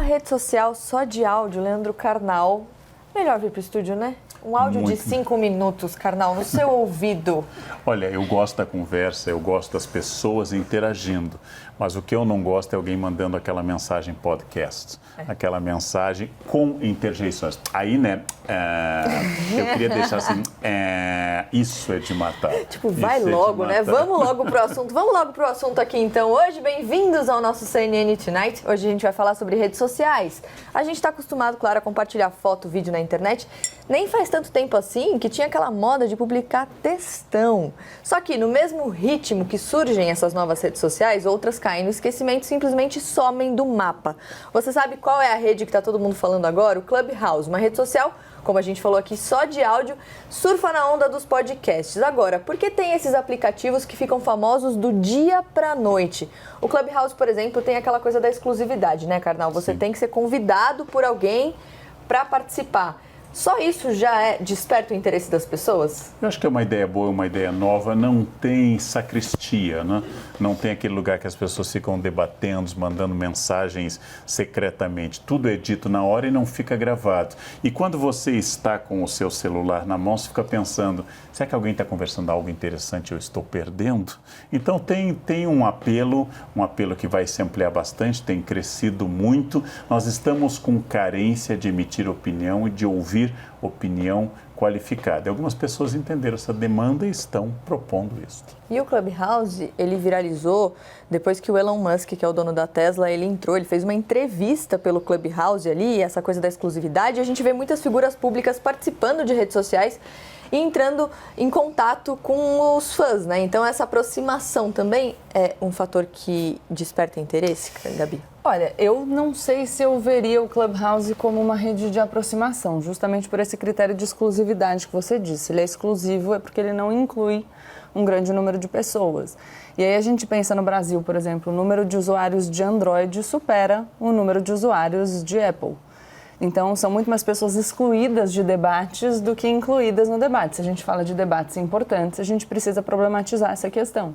rede social só de áudio, Leandro Carnal. Melhor vir para o estúdio, né? Um áudio de 5 minutos, Carnal, no seu ouvido. Olha, eu gosto da conversa, eu gosto das pessoas interagindo, mas o que eu não gosto é alguém mandando aquela mensagem podcast, aquela mensagem com interjeições. Aí, né, eu queria deixar assim, isso é de matar. Tipo, vai logo, né? Vamos logo pro assunto aqui, então. Hoje, bem-vindos ao nosso CNN Tonight. Hoje a gente vai falar sobre redes sociais. A gente está acostumado, claro, a compartilhar foto, vídeo na internet. Nem faz tanto tempo assim que tinha aquela moda de publicar textão. Só que no mesmo ritmo que surgem essas novas redes sociais, outras caem no esquecimento e simplesmente somem do mapa. Você sabe qual é a rede que está todo mundo falando agora? O Clubhouse, uma rede social, como a gente falou aqui, só de áudio, surfa na onda dos podcasts. Agora, por que tem esses aplicativos que ficam famosos do dia pra noite? O Clubhouse, por exemplo, tem aquela coisa da exclusividade, né, Carnal? Você tem que ser convidado por alguém para participar. Só isso já desperta o interesse das pessoas? Eu acho que é uma ideia boa, uma ideia nova. Não tem sacristia, né? Não tem aquele lugar que as pessoas ficam debatendo, mandando mensagens secretamente. Tudo é dito na hora e não fica gravado. E quando você está com o seu celular na mão, você fica pensando, será que alguém está conversando algo interessante e eu estou perdendo? Então tem um apelo que vai se ampliar bastante, tem crescido muito. Nós estamos com carência de emitir opinião e de ouvir opinião qualificada. E algumas pessoas entenderam essa demanda e estão propondo isso. E o Clubhouse, ele viralizou depois que o Elon Musk, que é o dono da Tesla, ele fez uma entrevista pelo Clubhouse ali, essa coisa da exclusividade. A gente vê muitas figuras públicas participando de redes sociais e entrando em contato com os fãs, né? Então, essa aproximação também é um fator que desperta interesse, Gabi? Olha, eu não sei se eu veria o Clubhouse como uma rede de aproximação, justamente por esse critério de exclusividade que você disse. Ele é exclusivo é porque ele não inclui um grande número de pessoas. E aí a gente pensa no Brasil, por exemplo, o número de usuários de Android supera o número de usuários de Apple. Então, são muito mais pessoas excluídas de debates do que incluídas no debate. Se a gente fala de debates importantes, a gente precisa problematizar essa questão.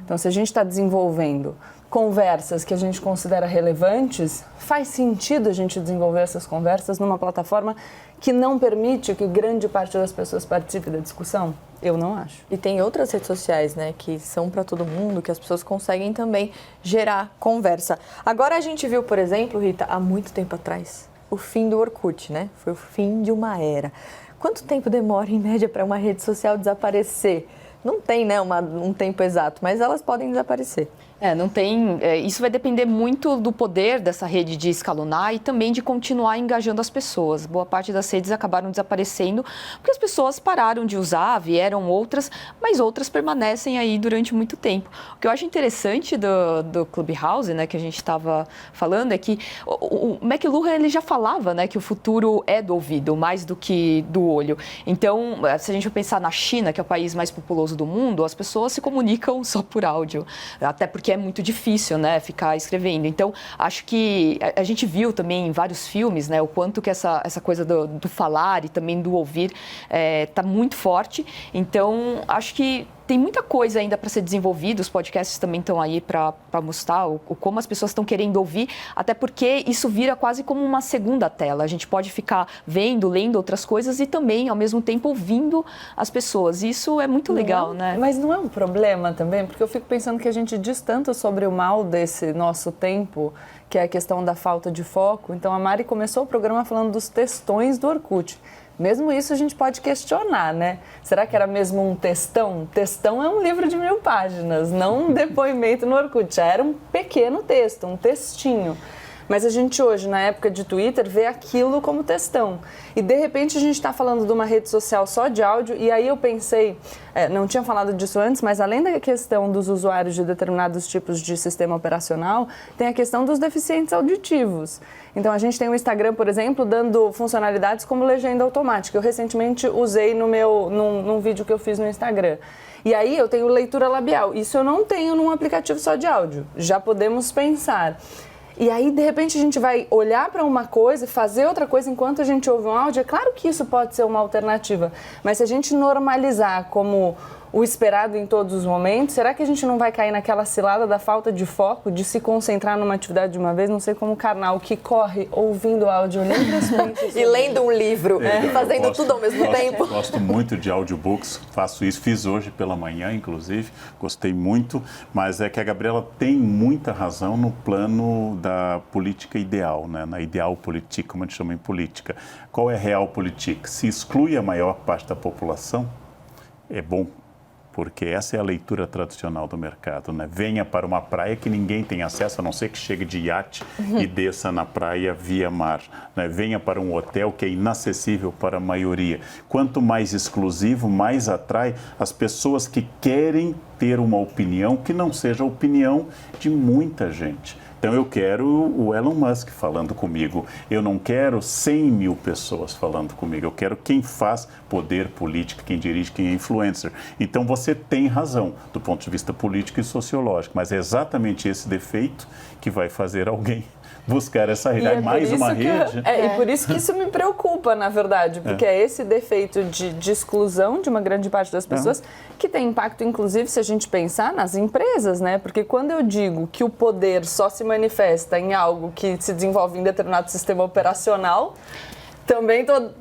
Então, se a gente está desenvolvendo conversas que a gente considera relevantes, faz sentido a gente desenvolver essas conversas numa plataforma que não permite que grande parte das pessoas participe da discussão? Eu não acho. E tem outras redes sociais, né, que são para todo mundo, que as pessoas conseguem também gerar conversa. Agora a gente viu, por exemplo, Rita, há muito tempo atrás, o fim do Orkut, né? Foi o fim de uma era. Quanto tempo demora, em média, para uma rede social desaparecer? Não tem, né, um tempo exato, mas elas podem desaparecer. Não tem. Isso vai depender muito do poder dessa rede de escalonar e também de continuar engajando as pessoas. Boa parte das redes acabaram desaparecendo porque as pessoas pararam de usar, vieram outras, mas outras permanecem aí durante muito tempo. O que eu acho interessante do Clubhouse, né, que a gente estava falando, é que o McLuhan ele já falava, né, que o futuro é do ouvido, mais do que do olho. Então, se a gente pensar na China, que é o país mais populoso do mundo, as pessoas se comunicam só por áudio, até porque é muito difícil, né, ficar escrevendo. Então, acho que a gente viu também em vários filmes, né, o quanto que essa coisa do falar e também do ouvir está muito forte. Então, acho que tem muita coisa ainda para ser desenvolvida, os podcasts também estão aí para mostrar como as pessoas estão querendo ouvir, até porque isso vira quase como uma segunda tela. A gente pode ficar vendo, lendo outras coisas e também, ao mesmo tempo, ouvindo as pessoas. Isso é muito legal, né? Mas não é um problema também? Porque eu fico pensando que a gente diz tanto sobre o mal desse nosso tempo, que é a questão da falta de foco. Então, a Mari começou o programa falando dos textões do Orkut. Mesmo isso a gente pode questionar, né? Será que era mesmo um textão? Textão é um livro de 1000 páginas, não um depoimento no Orkut. Já era um pequeno texto, um textinho. Mas a gente hoje, na época de Twitter, vê aquilo como textão. E de repente a gente está falando de uma rede social só de áudio, e aí eu pensei, não tinha falado disso antes, mas além da questão dos usuários de determinados tipos de sistema operacional, tem a questão dos deficientes auditivos. Então a gente tem o Instagram, por exemplo, dando funcionalidades como legenda automática. Eu recentemente usei num vídeo que eu fiz no Instagram. E aí eu tenho leitura labial. Isso eu não tenho num aplicativo só de áudio. Já podemos pensar. E aí, de repente, a gente vai olhar para uma coisa e fazer outra coisa enquanto a gente ouve um áudio. É claro que isso pode ser uma alternativa, mas se a gente normalizar como o esperado em todos os momentos? Será que a gente não vai cair naquela cilada da falta de foco, de se concentrar numa atividade de uma vez? Não sei como o Karnal, que corre ouvindo áudio, e lendo um livro, e fazendo tudo ao mesmo tempo. Gosto muito de audiobooks, faço isso, fiz hoje pela manhã, inclusive, gostei muito, mas é que a Gabriela tem muita razão no plano da política ideal, né? Na ideal política, como a gente chama em política. Qual é a real política? Se exclui a maior parte da população, é bom, porque essa é a leitura tradicional do mercado, né? Venha para uma praia que ninguém tem acesso, a não ser que chegue de iate e desça na praia via mar, né? Venha para um hotel que é inacessível para a maioria. Quanto mais exclusivo, mais atrai as pessoas que querem ter uma opinião que não seja a opinião de muita gente. Então eu quero o Elon Musk falando comigo, eu não quero 100 mil pessoas falando comigo, eu quero quem faz poder político, quem dirige, quem é influencer. Então você tem razão do ponto de vista político e sociológico, mas é exatamente esse defeito que vai fazer alguém buscar essa rede. É mais uma rede. E por isso que isso me preocupa, na verdade, porque é esse defeito de exclusão de uma grande parte das pessoas que tem impacto, inclusive, se a gente pensar nas empresas, né? Porque quando eu digo que o poder só se manifesta em algo que se desenvolve em determinado sistema operacional, também estou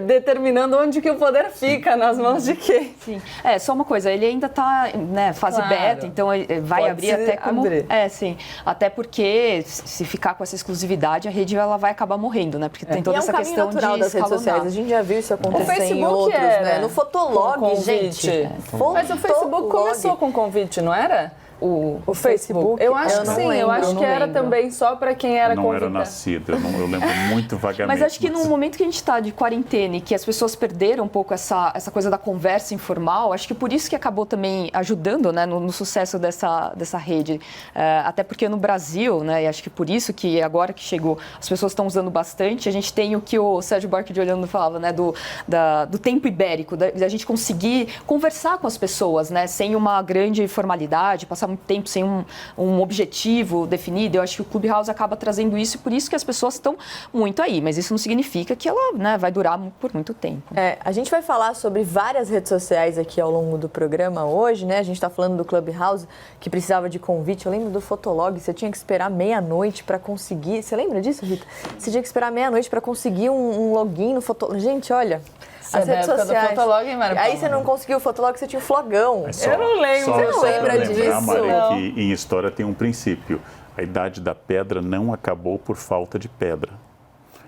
determinando onde que o poder fica, nas mãos de quem. Sim. Só uma coisa, ele ainda está, né, fase beta, então vai Pode abrir até como... sim. Até porque se ficar com essa exclusividade, a rede ela vai acabar morrendo, né? Porque tem toda essa questão de natural das redes sociais. A gente já viu isso acontecer em outros, né? No Fotolog, gente. Mas o Facebook começou com convite, não era? O Facebook? Eu acho que sim, eu acho que era também só para quem era convidado. Não era nascido, eu lembro muito vagamente. Mas acho que no momento que a gente está de quarentena e que as pessoas perderam um pouco essa coisa da conversa informal, acho que por isso que acabou também ajudando, né, no sucesso dessa rede. Até porque no Brasil, né, e acho que por isso que agora que chegou, as pessoas estão usando bastante, a gente tem o que o Sérgio Buarque de Holanda falava, né, do tempo ibérico, da gente conseguir conversar com as pessoas, né, sem uma grande formalidade, passar muito tempo sem um objetivo definido. Eu acho que o Clubhouse acaba trazendo isso e por isso que as pessoas estão muito aí, mas isso não significa que ela, né, vai durar por muito tempo. A gente vai falar sobre várias redes sociais aqui ao longo do programa hoje, né? A gente está falando do Clubhouse, que precisava de convite. Eu lembro do Fotolog, você tinha que esperar meia-noite para conseguir... Você lembra disso, Rita? Você tinha que esperar meia-noite para conseguir um login no Fotolog. Gente, olha... As redes sociais. Fotolog, hein, aí você não conseguiu o Fotolog, você tinha o Flogão. Eu não lembro. Você não lembra disso? Mari, que em história tem um princípio. A idade da pedra não acabou por falta de pedra.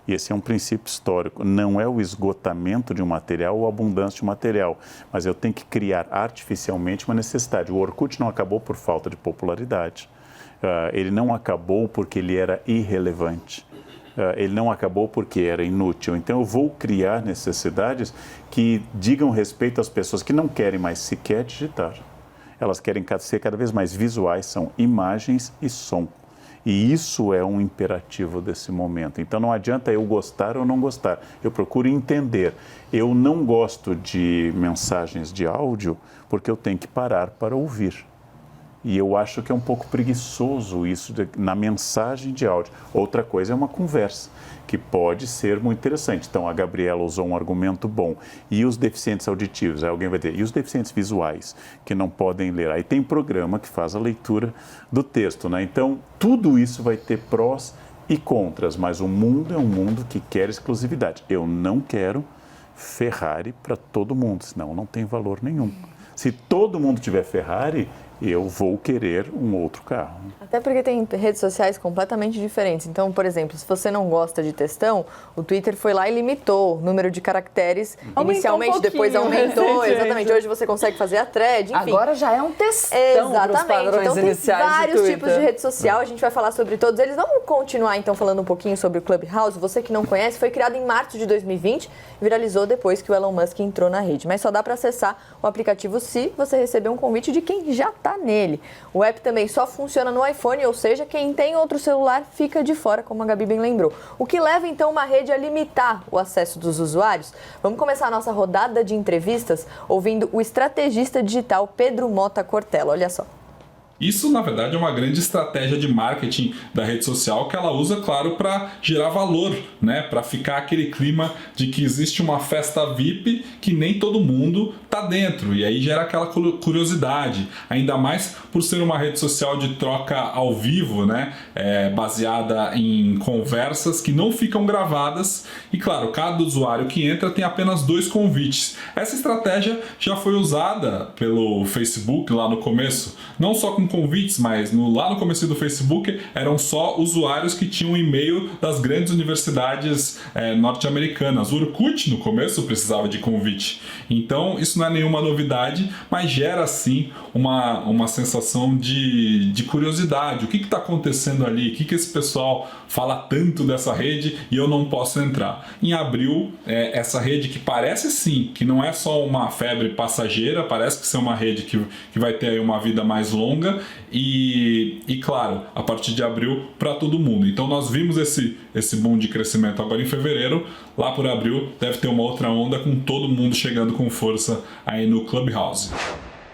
E esse é um princípio histórico. Não é o esgotamento de um material ou a abundância de um material, mas eu tenho que criar artificialmente uma necessidade. O Orkut não acabou por falta de popularidade. Ele não acabou porque ele era irrelevante. Ele não acabou porque era inútil. Então, eu vou criar necessidades que digam respeito às pessoas que não querem mais sequer digitar. Elas querem ser cada vez mais visuais, são imagens e som. E isso é um imperativo desse momento. Então, não adianta eu gostar ou não gostar. Eu procuro entender. Eu não gosto de mensagens de áudio porque eu tenho que parar para ouvir. E eu acho que é um pouco preguiçoso isso na mensagem de áudio. Outra coisa é uma conversa, que pode ser muito interessante. Então, a Gabriela usou um argumento bom. E os deficientes auditivos? Aí alguém vai dizer, e os deficientes visuais, que não podem ler? Aí tem programa que faz a leitura do texto, né? Então, tudo isso vai ter prós e contras, mas o mundo é um mundo que quer exclusividade. Eu não quero Ferrari para todo mundo, senão não tem valor nenhum. Se todo mundo tiver Ferrari, eu vou querer um outro carro. Até porque tem redes sociais completamente diferentes. Então, por exemplo, se você não gosta de textão, o Twitter foi lá e limitou o número de caracteres inicialmente, depois aumentou. Exatamente, hoje você consegue fazer a thread, enfim. Agora já é um textão para os padrões então, iniciais tem vários tipos de rede social, a gente vai falar sobre todos eles. Vamos continuar, então, falando um pouquinho sobre o Clubhouse. Você que não conhece, foi criado em março de 2020, viralizou depois que o Elon Musk entrou na rede. Mas só dá para acessar o aplicativo se você receber um convite de quem já está nele. O app também só funciona no iPhone, ou seja, quem tem outro celular fica de fora, como a Gabi bem lembrou. O que leva, então, uma rede a limitar o acesso dos usuários? Vamos começar a nossa rodada de entrevistas ouvindo o estrategista digital Pedro Mota Cortella. Olha só. Isso, na verdade, é uma grande estratégia de marketing da rede social que ela usa, claro, para gerar valor, né? Para ficar aquele clima de que existe uma festa VIP que nem todo mundo tá dentro. E aí gera aquela curiosidade, ainda mais por ser uma rede social de troca ao vivo, né? Baseada em conversas que não ficam gravadas. E, claro, cada usuário que entra tem apenas 2 convites. Essa estratégia já foi usada pelo Facebook lá no começo, não só com convites, mas lá no começo do Facebook eram só usuários que tinham e-mail das grandes universidades norte-americanas. O Orkut no começo precisava de convite. Então isso não é nenhuma novidade, mas gera sim uma sensação de curiosidade. O que está acontecendo ali? O que esse pessoal fala tanto dessa rede e eu não posso entrar? Em abril, essa rede que parece sim, que não é só uma febre passageira, parece que ser uma rede que vai ter aí uma vida mais longa e claro, a partir de abril para todo mundo. Então nós vimos esse boom de crescimento agora em fevereiro, lá por abril deve ter uma outra onda com todo mundo chegando com força aí no Clubhouse.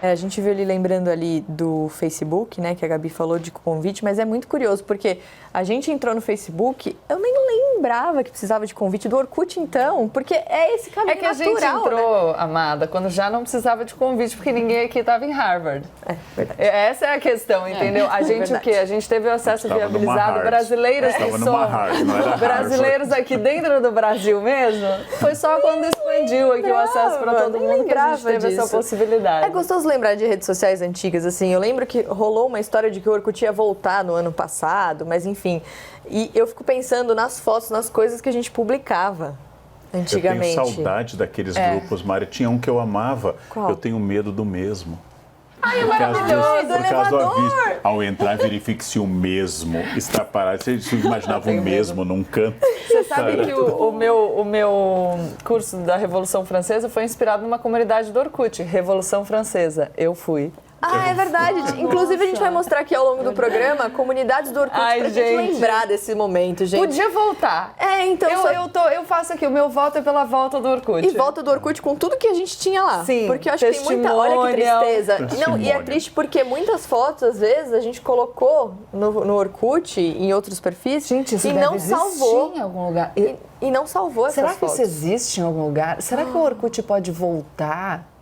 A gente viu ele lembrando ali do Facebook, né, que a Gabi falou de convite, mas é muito curioso, porque a gente entrou no Facebook, eu nem lembrava que precisava de convite do Orkut, então, porque é esse caminho natural, a gente entrou, né? Amada, quando já não precisava de convite, porque ninguém aqui estava em Harvard. Verdade. Essa é a questão, entendeu? A gente o quê? A gente teve o acesso viabilizado, brasileiros que são brasileiros aqui dentro do Brasil mesmo. Foi só quando expandiu aqui o acesso para todo mundo que a gente teve essa possibilidade. É gostoso lembrar de redes sociais antigas, assim. Eu lembro que rolou uma história de que o Orkut ia voltar no ano passado, mas enfim. E eu fico pensando nas fotos, nas coisas que a gente publicava antigamente. Eu tenho saudade daqueles grupos, Mari. Tinha um que eu amava. Qual? Eu tenho medo do mesmo. Ai, é maravilhoso, Por causa do aviso. elevador! Ao entrar, verifique se o mesmo está parado. Você imaginava o mesmo num canto. Você sabe que o meu curso da Revolução Francesa foi inspirado numa comunidade do Orkut, Revolução Francesa. Eu fui. Ah, é verdade. Inclusive, a gente vai mostrar aqui ao longo do programa comunidades do Orkut pra gente lembrar desse momento, gente. Podia voltar. Então... Eu faço aqui, o meu voto é pela volta do Orkut. E volta do Orkut com tudo que a gente tinha lá. Sim. Porque eu acho que tem muita... Olha que tristeza. Não, e é triste porque muitas fotos, às vezes, a gente colocou no Orkut, em outros perfis, gente, isso e deve não salvou. em algum lugar. E não salvou essas fotos. Será que isso existe em algum lugar? Será que o Orkut pode voltar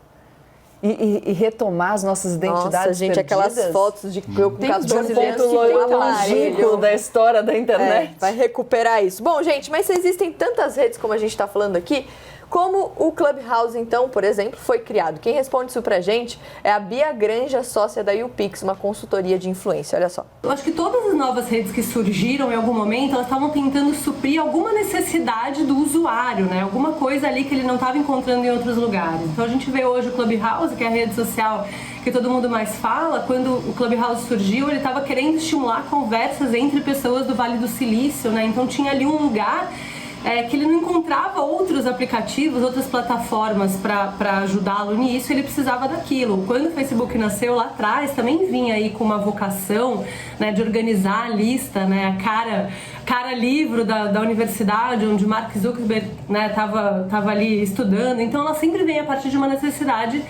e retomar as nossas identidades Nossa, gente, perdidas? aquelas fotos de eu com as brasileiras ponto longínquo da história da internet. Vai recuperar isso. Bom, gente, mas existem tantas redes como a gente está falando aqui, como o Clubhouse, então, por exemplo, foi criado. Quem responde isso pra gente é a Bia Granja, sócia da YouPix, uma consultoria de influência. Olha só. Eu acho que todas as novas redes que surgiram em algum momento, elas estavam tentando suprir alguma necessidade do usuário, né? Alguma coisa ali que ele não estava encontrando em outros lugares. Então a gente vê hoje o Clubhouse, que é a rede social que todo mundo mais fala. Quando o Clubhouse surgiu, ele estava querendo estimular conversas entre pessoas do Vale do Silício, né? Então tinha ali um lugar que ele não encontrava outros aplicativos, outras plataformas para ajudá-lo nisso, ele precisava daquilo. Quando o Facebook nasceu lá atrás, também vinha aí com uma vocação, né, de organizar a lista, né, a cara livro da universidade, onde Mark Zuckerberg, né, tava ali estudando. Então ela sempre vem a partir de uma necessidade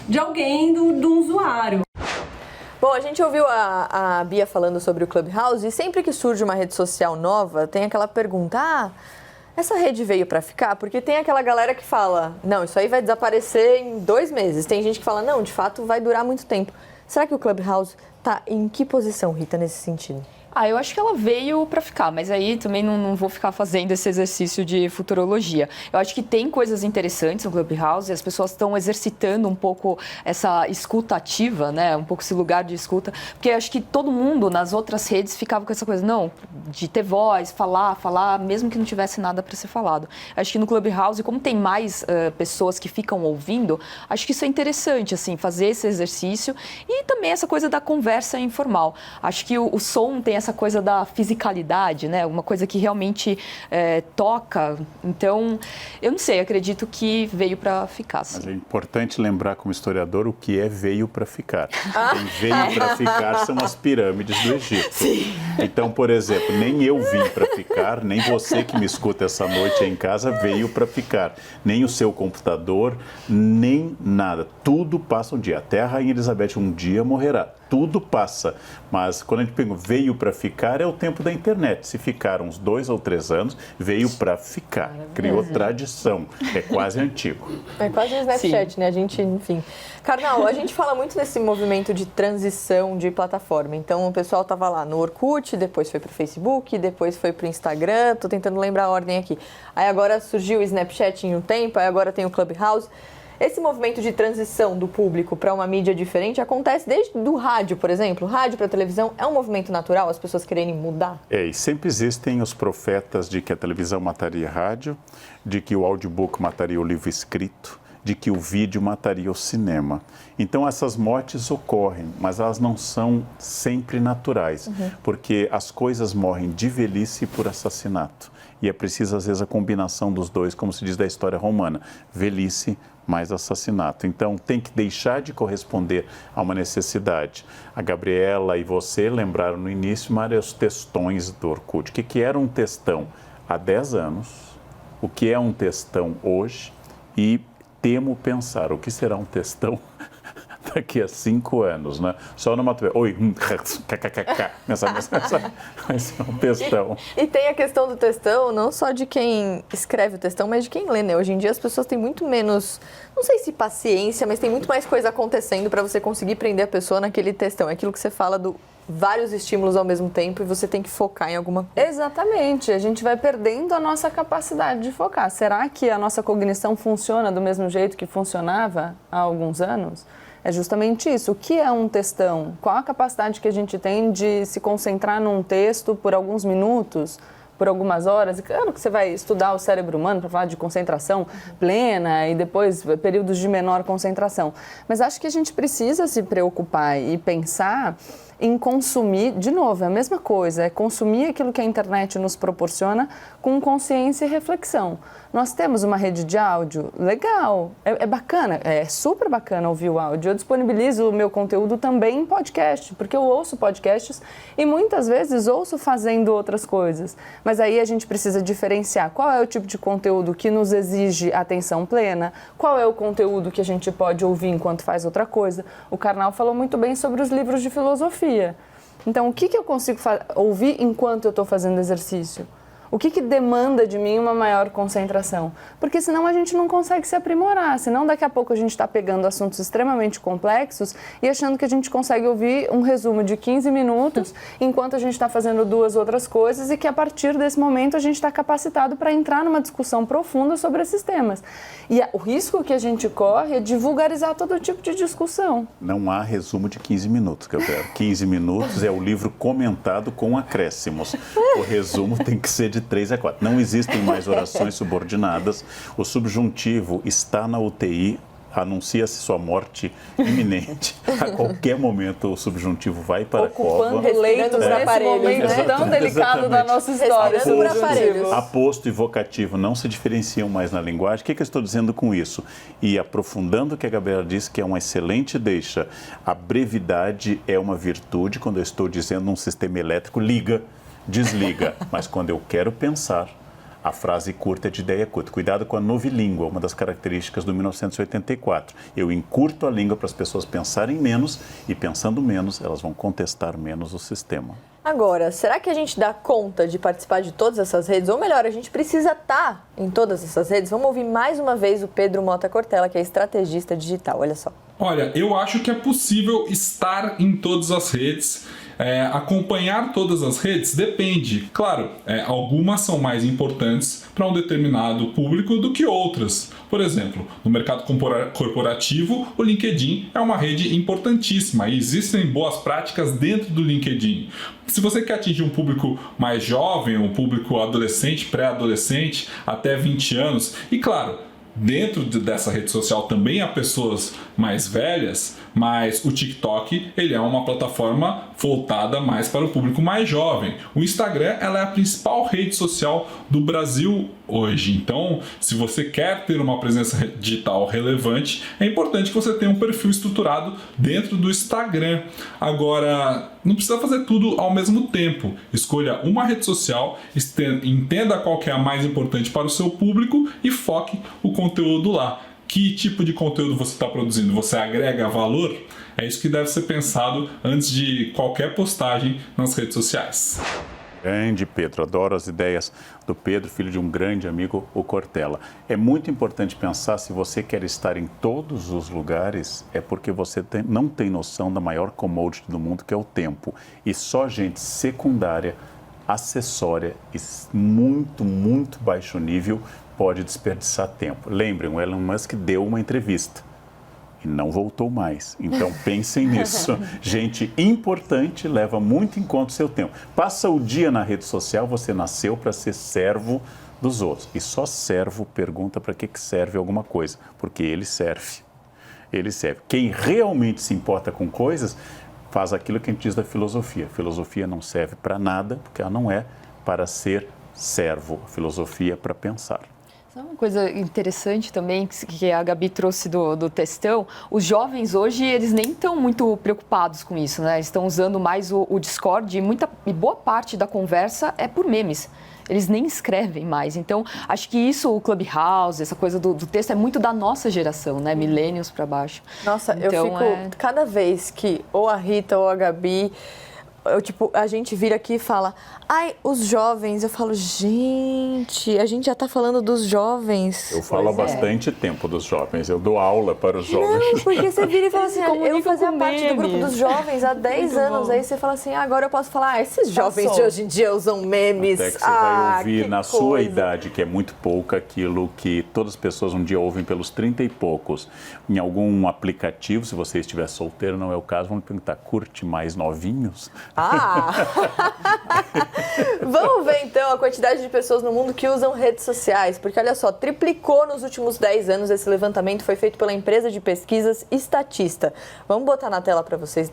de alguém, do usuário. Bom, a gente ouviu a Bia falando sobre o Clubhouse e sempre que surge uma rede social nova, tem aquela pergunta, essa rede veio para ficar? Porque tem aquela galera que fala, não, isso aí vai desaparecer em 2 meses. Tem gente que fala, não, de fato vai durar muito tempo. Será que o Clubhouse está em que posição, Rita, nesse sentido? Eu acho que ela veio para ficar, mas aí também não vou ficar fazendo esse exercício de futurologia. Eu acho que tem coisas interessantes no Clubhouse, as pessoas estão exercitando um pouco essa escuta ativa, né? Um pouco esse lugar de escuta, porque eu acho que todo mundo nas outras redes ficava com essa coisa, não, de ter voz, falar, mesmo que não tivesse nada para ser falado. Acho que no Clubhouse, como tem mais pessoas que ficam ouvindo, acho que isso é interessante, assim, fazer esse exercício e também essa coisa da conversa informal. Acho que o som tem essa coisa da fisicalidade, né? Uma coisa que realmente toca. Então, eu não sei, acredito que veio para ficar. Sim. Mas é importante lembrar como historiador o que veio para ficar. Quem veio para ficar são as pirâmides do Egito. Sim. Então, por exemplo, nem eu vim para ficar, nem você que me escuta essa noite em casa veio para ficar. Nem o seu computador, nem nada. Tudo passa um dia. Até a Rainha Elizabeth um dia morrerá. tudo passa. Mas quando a gente pergunta, veio para ficar, é o tempo da internet. Se ficaram uns 2 ou 3 anos, veio para ficar. Criou tradição. É quase antigo. É quase um Snapchat, né? A gente, enfim. Karnal, a gente fala muito desse movimento de transição de plataforma. Então, o pessoal estava lá no Orkut, depois foi para o Facebook, depois foi para o Instagram. Estou tentando lembrar a ordem aqui. Aí agora surgiu o Snapchat em um tempo, aí agora tem o Clubhouse. Esse movimento de transição do público para uma mídia diferente acontece desde do rádio, por exemplo. Rádio para televisão é um movimento natural, as pessoas quererem mudar? E sempre existem os profetas de que a televisão mataria a rádio, de que o audiobook mataria o livro escrito, de que o vídeo mataria o cinema. Então essas mortes ocorrem, mas elas não são sempre naturais, porque as coisas morrem de velhice e por assassinato. E é preciso, às vezes, a combinação dos dois, como se diz da história romana, velhice mais assassinato. Então, tem que deixar de corresponder a uma necessidade. A Gabriela e você lembraram no início, Mário, os textões do Orkut. O que era um textão há 10 anos? O que é um textão hoje? E temo pensar, o que será um textão daqui a 5 anos, né? Só numa... Oi, kkkk, vai ser um textão. E tem a questão do textão, não só de quem escreve o textão, mas de quem lê, né? Hoje em dia as pessoas têm muito menos, não sei se paciência, mas tem muito mais coisa acontecendo para você conseguir prender a pessoa naquele textão. É aquilo que você fala do vários estímulos ao mesmo tempo e você tem que focar em alguma coisa. Exatamente, a gente vai perdendo a nossa capacidade de focar. Será que a nossa cognição funciona do mesmo jeito que funcionava há alguns anos? É justamente isso. O que é um textão? Qual a capacidade que a gente tem de se concentrar num texto por alguns minutos, por algumas horas? E claro que você vai estudar o cérebro humano para falar de concentração plena e depois períodos de menor concentração. Mas acho que a gente precisa se preocupar e pensar em consumir, de novo, é a mesma coisa, é consumir aquilo que a internet nos proporciona com consciência e reflexão. Nós temos uma rede de áudio legal, é bacana, é super bacana ouvir o áudio. Eu disponibilizo o meu conteúdo também em podcast, porque eu ouço podcasts e muitas vezes ouço fazendo outras coisas. Mas aí a gente precisa diferenciar qual é o tipo de conteúdo que nos exige atenção plena, qual é o conteúdo que a gente pode ouvir enquanto faz outra coisa. O Karnal falou muito bem sobre os livros de filosofia. Então, o que eu consigo ouvir enquanto eu estou fazendo exercício? O que demanda de mim uma maior concentração? Porque senão a gente não consegue se aprimorar, senão daqui a pouco a gente está pegando assuntos extremamente complexos e achando que a gente consegue ouvir um resumo de 15 minutos enquanto a gente está fazendo 2 outras coisas e que a partir desse momento a gente está capacitado para entrar numa discussão profunda sobre esses temas. E o risco que a gente corre é de vulgarizar todo tipo de discussão. Não há resumo de 15 minutos, Gabriela. 15 minutos é o livro comentado com acréscimos. O resumo tem que ser de 3 a 4. Não existem mais orações subordinadas. O subjuntivo está na UTI, anuncia-se sua morte iminente. A qualquer momento o subjuntivo vai para a cova. Ocupando leitos nesse momento tão delicado da nossa história. Aposto e vocativo não se diferenciam mais na linguagem. O que eu estou dizendo com isso? E aprofundando o que a Gabriela disse, que é uma excelente deixa, a brevidade é uma virtude. Quando eu estou dizendo um sistema elétrico, liga, desliga, mas quando eu quero pensar, a frase curta é de ideia curta. Cuidado com a novilíngua, uma das características do 1984. Eu encurto a língua para as pessoas pensarem menos e, pensando menos, elas vão contestar menos o sistema. Agora, será que a gente dá conta de participar de todas essas redes? Ou melhor, a gente precisa estar em todas essas redes? Vamos ouvir mais uma vez o Pedro Mota Cortella, que é estrategista digital. Olha só. Olha, eu acho que é possível estar em todas as redes. Acompanhar todas as redes depende. Claro, algumas são mais importantes para um determinado público do que outras. Por exemplo, no mercado corporativo, o LinkedIn é uma rede importantíssima e existem boas práticas dentro do LinkedIn. Se você quer atingir um público mais jovem, um público adolescente, pré-adolescente, até 20 anos, e claro, dentro dessa rede social também há pessoas mais velhas, mas o TikTok ele é uma plataforma voltada mais para o público mais jovem. O Instagram ela é a principal rede social do Brasil hoje. Então, se você quer ter uma presença digital relevante, é importante que você tenha um perfil estruturado dentro do Instagram. Agora, não precisa fazer tudo ao mesmo tempo. Escolha uma rede social, entenda qual que é a mais importante para o seu público e foque o conteúdo lá. Que tipo de conteúdo você está produzindo? Você agrega valor? é isso que deve ser pensado antes de qualquer postagem nas redes sociais. Grande Pedro, adoro as ideias do Pedro, filho de um grande amigo, o Cortella. É muito importante pensar, se você quer estar em todos os lugares, é porque você não tem noção da maior commodity do mundo, que é o tempo. E só gente secundária, acessória e muito baixo nível pode desperdiçar tempo. Lembrem, o Elon Musk deu uma entrevista e não voltou mais. Então pensem nisso. Gente importante leva muito em conta o seu tempo. Passa o dia na rede social, você nasceu para ser servo dos outros. E só servo pergunta para que serve alguma coisa, porque ele serve. Ele serve. Quem realmente se importa com coisas, faz aquilo que a gente diz da filosofia. A filosofia não serve para nada, porque ela não é para ser servo. A filosofia é para pensar. Uma coisa interessante também que a Gabi trouxe do textão, os jovens hoje, eles nem estão muito preocupados com isso, né? Estão usando mais o Discord e boa parte da conversa é por memes. Eles nem escrevem mais. Então, acho que isso, o Clubhouse, essa coisa do texto, é muito da nossa geração, né? Millennials para baixo. Nossa, então, eu fico, cada vez que ou a Rita ou a Gabi... a gente vira aqui e fala, ai, os jovens. Eu falo, gente, a gente já tá falando dos jovens. Eu falo há bastante tempo dos jovens, eu dou aula para os jovens. Não, porque você vira e fala assim, eu fazia parte do grupo dos jovens há 10 anos, bom. aí você fala assim, agora eu posso falar, esses jovens de hoje em dia usam memes. Até que você vai ouvir na coisa. sua idade, que é muito pouca, aquilo que todas as pessoas um dia ouvem pelos 30 e poucos. Em algum aplicativo, se você estiver solteiro, não é o caso, vamos perguntar, curte mais novinhos? Vamos ver então a quantidade de pessoas no mundo que usam redes sociais, porque olha só, triplicou nos últimos 10 anos. Esse levantamento foi feito pela empresa de pesquisas Statista. Vamos botar na tela para vocês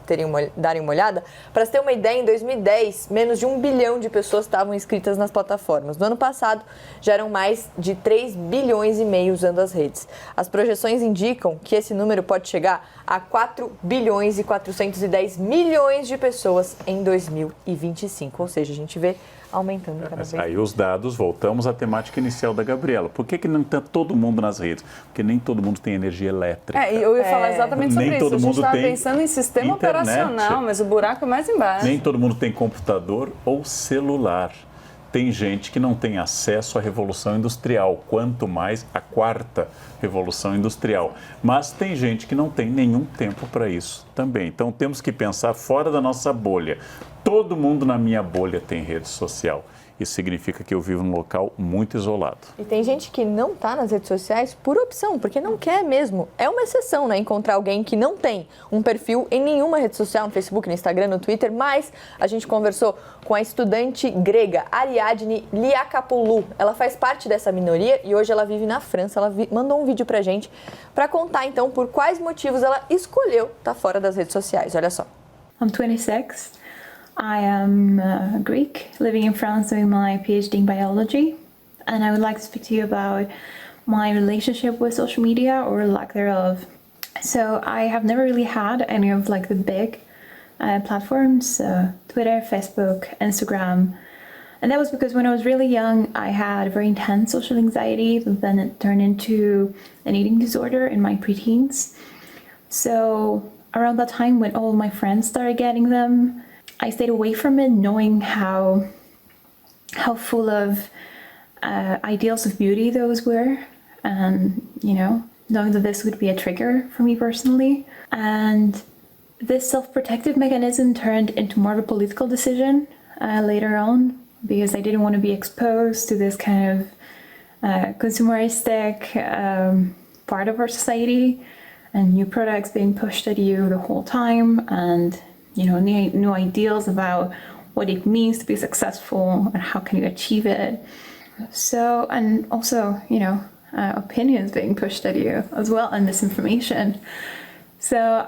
darem uma olhada. Para você ter uma ideia, em 2010, menos de 1 bilhão de pessoas estavam inscritas nas plataformas. No ano passado, já eram mais de 3 bilhões e meio usando as redes. As projeções indicam que esse número pode chegar a 4 bilhões e 410 milhões de pessoas em 2025, ou seja, a gente vê aumentando cada vez. Aí os dados, voltamos à temática inicial da Gabriela. Por que não está todo mundo nas redes? Porque nem todo mundo tem energia elétrica. Eu ia falar exatamente sobre Nem isso. todo A gente mundo estava tem pensando em sistema internet. operacional, mas o buraco é mais embaixo. Nem todo mundo tem computador ou celular. Tem gente que não tem acesso à Revolução Industrial, quanto mais a quarta Revolução Industrial. Mas tem gente que não tem nenhum tempo para isso também. Então temos que pensar fora da nossa bolha. Todo mundo na minha bolha tem rede social. Isso significa que eu vivo num local muito isolado. E tem gente que não está nas redes sociais por opção, porque não quer mesmo. É uma exceção, né? Encontrar alguém que não tem um perfil em nenhuma rede social, no Facebook, no Instagram, no Twitter, mas a gente conversou com a estudante grega Ariadne Liakopoulou. Ela faz parte dessa minoria e hoje ela vive na França. Ela mandou um vídeo pra gente para contar, então, por quais motivos ela escolheu estar fora das redes sociais. Olha só. I'm 26. I am Greek, living in France doing my PhD in biology, and I would like to speak to you about my relationship with social media or lack thereof. So I have never really had any of like the big platforms, Twitter, Facebook, Instagram, and that was because when I was really young I had very intense social anxiety, but then it turned into an eating disorder in my preteens. So around that time when all of my friends started getting them, I stayed away from it, knowing how full of ideals of beauty those were, and knowing that this would be a trigger for me personally. And this self-protective mechanism turned into more of a political decision later on, because I didn't want to be exposed to this kind of consumeristic part of our society, and new products being pushed at you the whole time, and new ideals about what it means to be successful and how can you achieve it. So, and also, opinions being pushed at you as well, and misinformation. So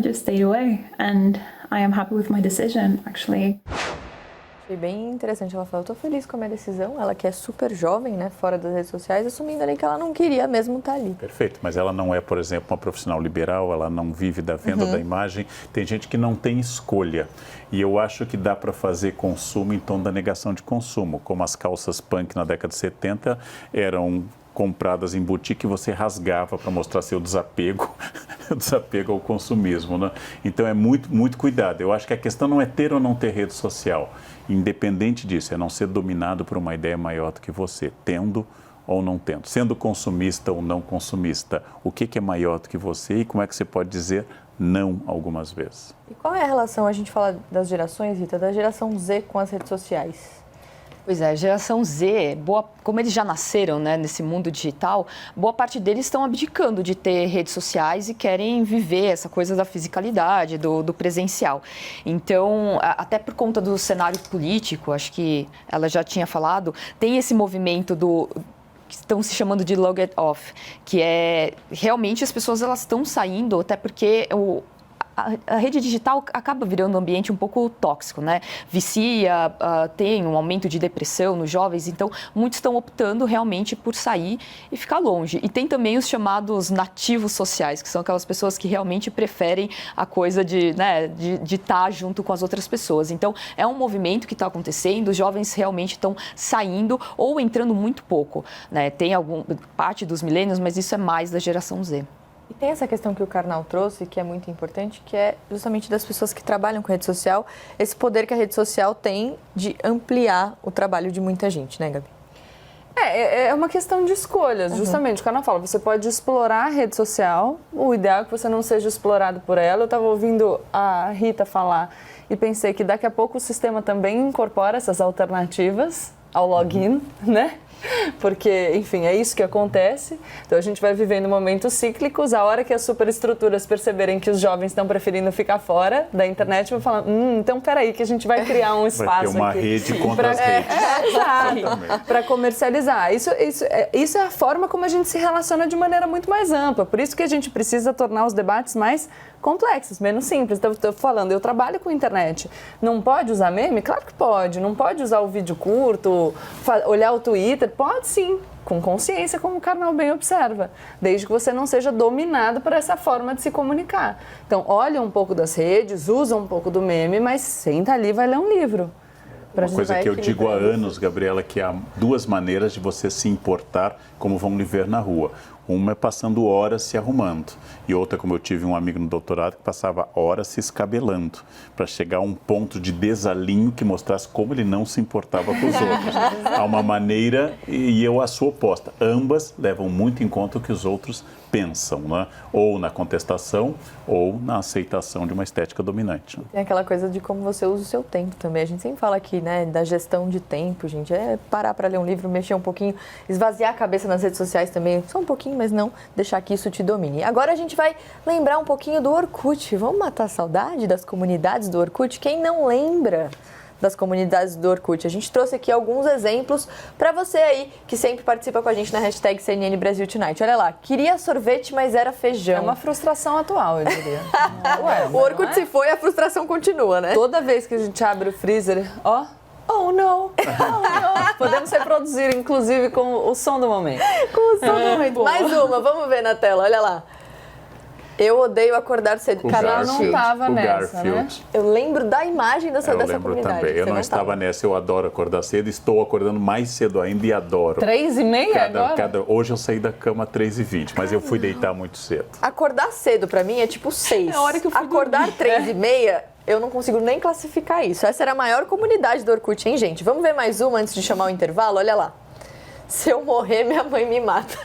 just stayed away, and I am happy with my decision, actually. Achei bem interessante. Ela falou, eu tô feliz com a minha decisão. Ela que é super jovem, né, fora das redes sociais, assumindo ali que ela não queria mesmo estar ali. Perfeito, mas ela não é, por exemplo, uma profissional liberal, ela não vive da venda da imagem. Tem gente que não tem escolha. E eu acho que dá para fazer consumo em tom da negação de consumo, como as calças punk na década de 70 eram compradas em boutique, você rasgava para mostrar seu desapego ao consumismo, né? Então é muito cuidado. Eu acho que a questão não é ter ou não ter rede social. Independente disso, é não ser dominado por uma ideia maior do que você, tendo ou não tendo, sendo consumista ou não consumista. O que é maior do que você e como é que você pode dizer não algumas vezes? E qual é a relação, a gente fala das gerações, Rita, da geração Z com as redes sociais? Pois é, a geração Z, como eles já nasceram, né, nesse mundo digital, boa parte deles estão abdicando de ter redes sociais e querem viver essa coisa da fisicalidade, do presencial. Então, até por conta do cenário político, acho que ela já tinha falado, tem esse movimento que estão se chamando de log it off, que é realmente as pessoas elas estão saindo, até porque a rede digital acaba virando um ambiente um pouco tóxico, né? Vicia, tem um aumento de depressão nos jovens, então muitos estão optando realmente por sair e ficar longe. E tem também os chamados nativos sociais, que são aquelas pessoas que realmente preferem a coisa de estar junto com as outras pessoas. Então é um movimento que está acontecendo, os jovens realmente estão saindo ou entrando muito pouco, né? Tem parte dos milênios, mas isso é mais da geração Z. E tem essa questão que o Karnal trouxe, que é muito importante, que é justamente das pessoas que trabalham com rede social, esse poder que a rede social tem de ampliar o trabalho de muita gente, né, Gabi? É uma questão de escolhas, justamente. O Karnal fala, você pode explorar a rede social, o ideal é que você não seja explorado por ela. Eu estava ouvindo a Rita falar e pensei que daqui a pouco o sistema também incorpora essas alternativas ao login, né? Porque, enfim, é isso que acontece. Então, a gente vai vivendo momentos cíclicos. A hora que as superestruturas perceberem que os jovens estão preferindo ficar fora da internet, vão falar, então, peraí, que a gente vai criar um espaço vai ter uma aqui rede contra as redes. Exato, para comercializar. Isso é a forma como a gente se relaciona de maneira muito mais ampla. Por isso que a gente precisa tornar os debates mais complexos, menos simples. Então, estou falando, eu trabalho com internet. Não pode usar meme? Claro que pode. Não pode usar o vídeo curto, olhar o Twitter? Pode sim, com consciência, como o Karnal bem observa. Desde que você não seja dominado por essa forma de se comunicar. Então, olha um pouco das redes, usa um pouco do meme, mas senta ali e vai ler um livro. Uma coisa que eu digo há anos, Gabriela, que há duas maneiras de você se importar como vão lhe ver na rua. Uma é passando horas se arrumando e outra, como eu tive um amigo no doutorado, que passava horas se escabelando para chegar a um ponto de desalinho que mostrasse como ele não se importava com os outros. Há uma maneira e eu a sua oposta. Ambas levam muito em conta o que os outros pensam, né? Ou na contestação ou na aceitação de uma estética dominante. Tem aquela coisa de como você usa o seu tempo também. A gente sempre fala aqui, né, da gestão de tempo, gente. É parar para ler um livro, mexer um pouquinho, esvaziar a cabeça nas redes sociais também, só um pouquinho, mas não deixar que isso te domine. Agora a gente vai lembrar um pouquinho do Orkut. Vamos matar a saudade das comunidades do Orkut? Quem não lembra das comunidades do Orkut? A gente trouxe aqui alguns exemplos para você aí que sempre participa com a gente na hashtag CNN Brasil Tonight. Olha lá, queria sorvete, mas era feijão. É uma frustração atual, eu diria. O Orkut se foi, a frustração continua, né? Toda vez que a gente abre o freezer, oh não, podemos reproduzir, inclusive, com o som do momento. Com o som do momento. Mais uma, vamos ver na tela, olha lá. Eu odeio acordar cedo. O Karnal não estava nessa, né? Eu lembro da imagem dessa lembro comunidade. Também. Eu não estava nessa, eu adoro acordar cedo, estou acordando mais cedo ainda e adoro. 3h30 agora? Hoje eu saí da cama 3h20, mas eu fui deitar muito cedo. Acordar cedo pra mim é tipo 6. É a hora que eu fui acordar 3h30, eu não consigo nem classificar isso. Essa era a maior comunidade do Orkut, hein, gente? Vamos ver mais uma antes de chamar o intervalo? Olha lá. Se eu morrer, minha mãe me mata.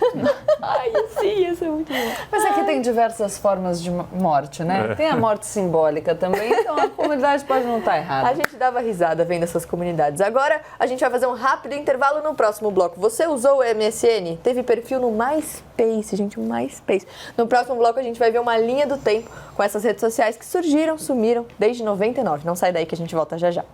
Ai, sim, isso é muito bom. Mas aqui tem diversas formas de morte, né? Tem a morte simbólica também, então a comunidade pode não estar errada. A gente dava risada vendo essas comunidades. Agora, a gente vai fazer um rápido intervalo no próximo bloco. Você usou o MSN? Teve perfil no MySpace, gente, o MySpace. No próximo bloco, a gente vai ver uma linha do tempo com essas redes sociais que surgiram, sumiram desde 99. Não sai daí que a gente volta já já.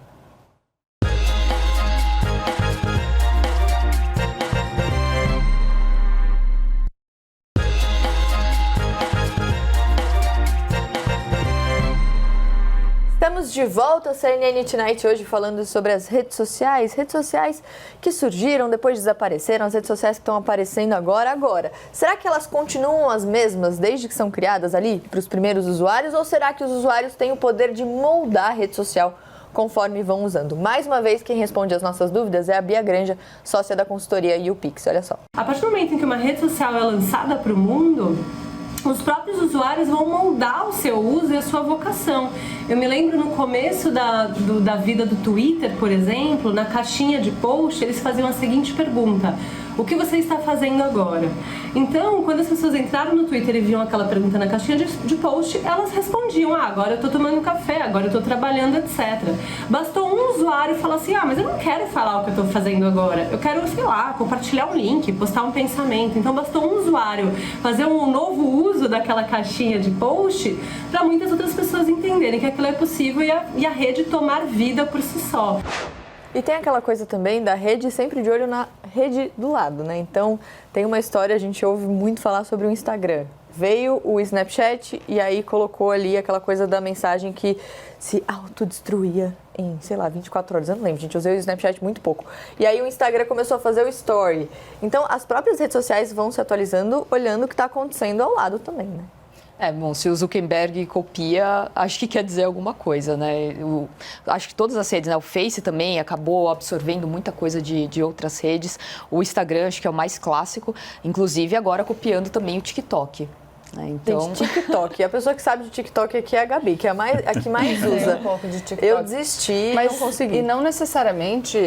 Estamos de volta ao CNN Tonight hoje falando sobre as redes sociais que surgiram, depois desapareceram, as redes sociais que estão aparecendo agora. Será que elas continuam as mesmas desde que são criadas ali para os primeiros usuários ou será que os usuários têm o poder de moldar a rede social conforme vão usando. Mais uma vez, quem responde as nossas dúvidas é a Bia Granja, sócia da consultoria YouPix. Olha só. A partir do momento em que uma rede social é lançada para o mundo, os próprios usuários vão moldar o seu uso e a sua vocação. Eu me lembro no começo da vida do Twitter, por exemplo, na caixinha de post, eles faziam a seguinte pergunta: o que você está fazendo agora? Então, quando as pessoas entraram no Twitter e viam aquela pergunta na caixinha de post, elas respondiam: agora eu estou tomando café, agora eu estou trabalhando, etc. Bastou um usuário falar assim: mas eu não quero falar o que eu estou fazendo agora, eu quero, sei lá, compartilhar um link, postar um pensamento. Então, bastou um usuário fazer um novo uso daquela caixinha de post para muitas outras pessoas entenderem que aquilo é possível e a rede tomar vida por si só. E tem aquela coisa também da rede sempre de olho na rede do lado, né? Então, tem uma história, a gente ouve muito falar sobre o Instagram. Veio o Snapchat e aí colocou ali aquela coisa da mensagem que se autodestruía em, 24 horas. Eu não lembro, gente, eu usei o Snapchat muito pouco. E aí o Instagram começou a fazer o Story. Então, as próprias redes sociais vão se atualizando, olhando o que está acontecendo ao lado também, né? Bom, se o Zuckerberg copia, acho que quer dizer alguma coisa, né? Acho que todas as redes, né? O Face também acabou absorvendo muita coisa de outras redes. O Instagram, acho que é o mais clássico, inclusive agora copiando também o TikTok. Então... Gente, TikTok. A pessoa que sabe de TikTok aqui é a Gabi, que é a que mais usa. Um pouco de TikTok. Eu desisti, mas não consegui. E não necessariamente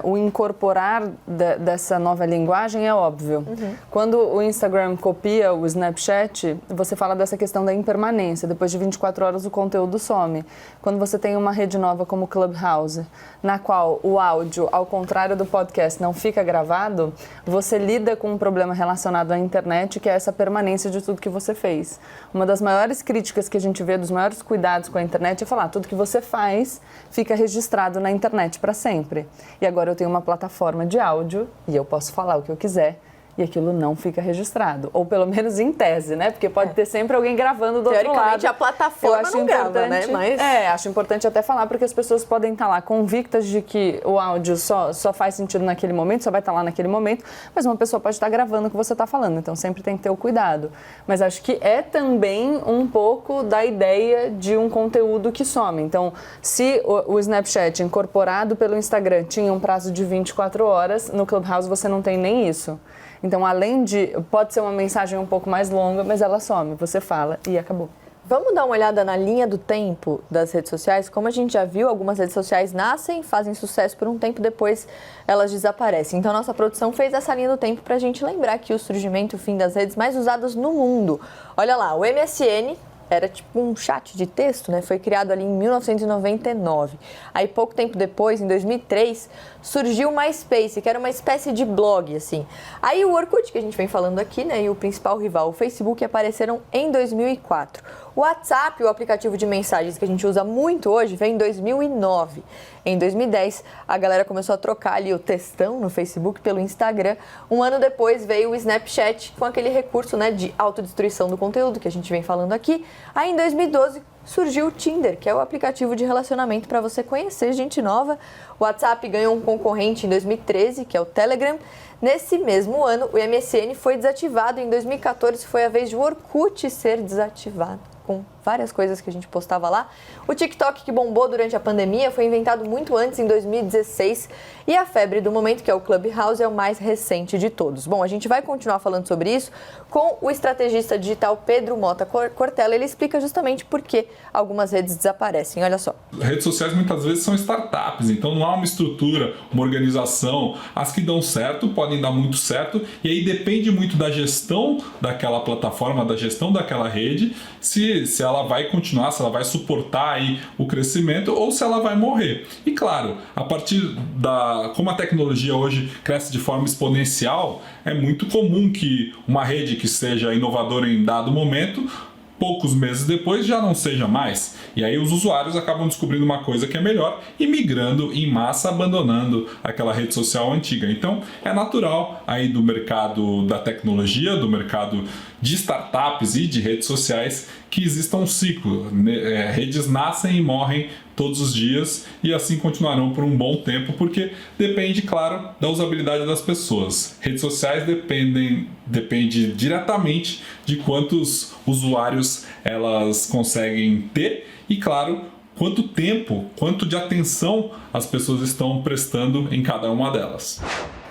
o incorporar dessa nova linguagem é óbvio. Quando o Instagram copia o Snapchat, você fala dessa questão da impermanência. Depois de 24 horas o conteúdo some. Quando você tem uma rede nova como o Clubhouse, na qual o áudio, ao contrário do podcast, não fica gravado, você lida com um problema relacionado à internet, que é essa permanência de tudo que você fez. Uma das maiores críticas que a gente vê, dos maiores cuidados com a internet é falar: tudo que você faz fica registrado na internet para sempre. E agora eu tenho uma plataforma de áudio e eu posso falar o que eu quiser e aquilo não fica registrado. Ou pelo menos em tese, né? Porque pode ter sempre alguém gravando do outro lado. Teoricamente, a plataforma não grava, né? Mas... acho importante até falar, porque as pessoas podem estar lá convictas de que o áudio só faz sentido naquele momento, só vai estar lá naquele momento, mas uma pessoa pode estar gravando o que você está falando, então sempre tem que ter o cuidado. Mas acho que é também um pouco da ideia de um conteúdo que some. Então, se o Snapchat incorporado pelo Instagram tinha um prazo de 24 horas, no Clubhouse você não tem nem isso. Então, além de... Pode ser uma mensagem um pouco mais longa, mas ela some, você fala e acabou. Vamos dar uma olhada na linha do tempo das redes sociais? Como a gente já viu, algumas redes sociais nascem, fazem sucesso por um tempo, depois elas desaparecem. Então, nossa produção fez essa linha do tempo para a gente lembrar aqui o surgimento e o fim das redes mais usadas no mundo. Olha lá, o MSN... era tipo um chat de texto, né? Foi criado ali em 1999. Aí, pouco tempo depois, em 2003, surgiu o MySpace, que era uma espécie de blog, assim. Aí, o Orkut, que a gente vem falando aqui, né? E o principal rival, o Facebook, apareceram em 2004. O WhatsApp, o aplicativo de mensagens que a gente usa muito hoje, veio em 2009. Em 2010, a galera começou a trocar ali o textão no Facebook pelo Instagram. Um ano depois veio o Snapchat com aquele recurso, né, de autodestruição do conteúdo que a gente vem falando aqui. Aí em 2012 surgiu o Tinder, que é o aplicativo de relacionamento para você conhecer gente nova. O WhatsApp ganhou um concorrente em 2013, que é o Telegram. Nesse mesmo ano, o MSN foi desativado. Em 2014 foi a vez de o Orkut ser desativado, com várias coisas que a gente postava lá. O TikTok, que bombou durante a pandemia, foi inventado muito antes, em 2016. E a febre do momento, que é o Clubhouse, é o mais recente de todos. Bom, a gente vai continuar falando sobre isso com o estrategista digital Pedro Mota Cortella. Ele explica justamente por que algumas redes desaparecem. Olha só. Redes sociais muitas vezes são startups, então não há uma estrutura, uma organização. As que dão certo podem dar muito certo, e aí depende muito da gestão daquela plataforma, da gestão daquela rede, se ela vai continuar, se ela vai suportar aí o crescimento ou se ela vai morrer. E claro, a partir como a tecnologia hoje cresce de forma exponencial, é muito comum que uma rede que seja inovadora em dado momento, poucos meses depois já não seja mais. E aí os usuários acabam descobrindo uma coisa que é melhor e migrando em massa, abandonando aquela rede social antiga. Então é natural aí do mercado da tecnologia, do mercado de startups e de redes sociais, que exista um ciclo. Redes nascem e morrem todos os dias e assim continuarão por um bom tempo, porque depende, claro, da usabilidade das pessoas. Redes sociais depende diretamente de quantos usuários elas conseguem ter e, claro, quanto tempo, quanto de atenção as pessoas estão prestando em cada uma delas.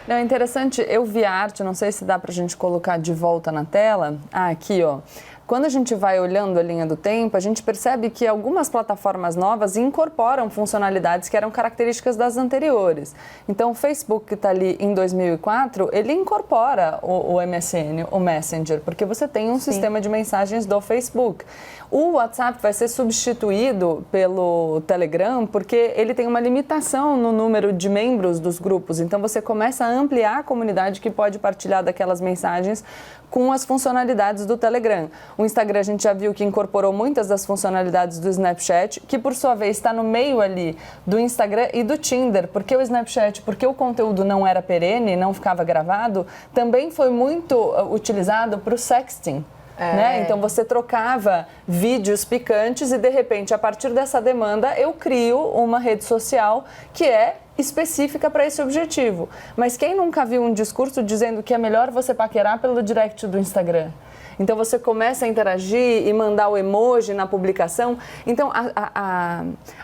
É interessante, eu vi a arte, não sei se dá pra gente colocar de volta na tela. Aqui, ó. Quando a gente vai olhando a linha do tempo, a gente percebe que algumas plataformas novas incorporam funcionalidades que eram características das anteriores. Então, o Facebook, que está ali em 2004, ele incorpora o MSN, o Messenger, porque você tem um sistema de mensagens do Facebook. O WhatsApp vai ser substituído pelo Telegram porque ele tem uma limitação no número de membros dos grupos. Então, você começa a ampliar a comunidade que pode partilhar daquelas mensagens com as funcionalidades do Telegram. O Instagram a gente já viu que incorporou muitas das funcionalidades do Snapchat, que por sua vez está no meio ali do Instagram e do Tinder, porque o Snapchat, porque o conteúdo não era perene, não ficava gravado, também foi muito utilizado para o sexting. Né? Então você trocava vídeos picantes e de repente, a partir dessa demanda, eu crio uma rede social que é específica para esse objetivo. Mas quem nunca viu um discurso dizendo que é melhor você paquerar pelo direct do Instagram? Então você começa a interagir e mandar o emoji na publicação. Então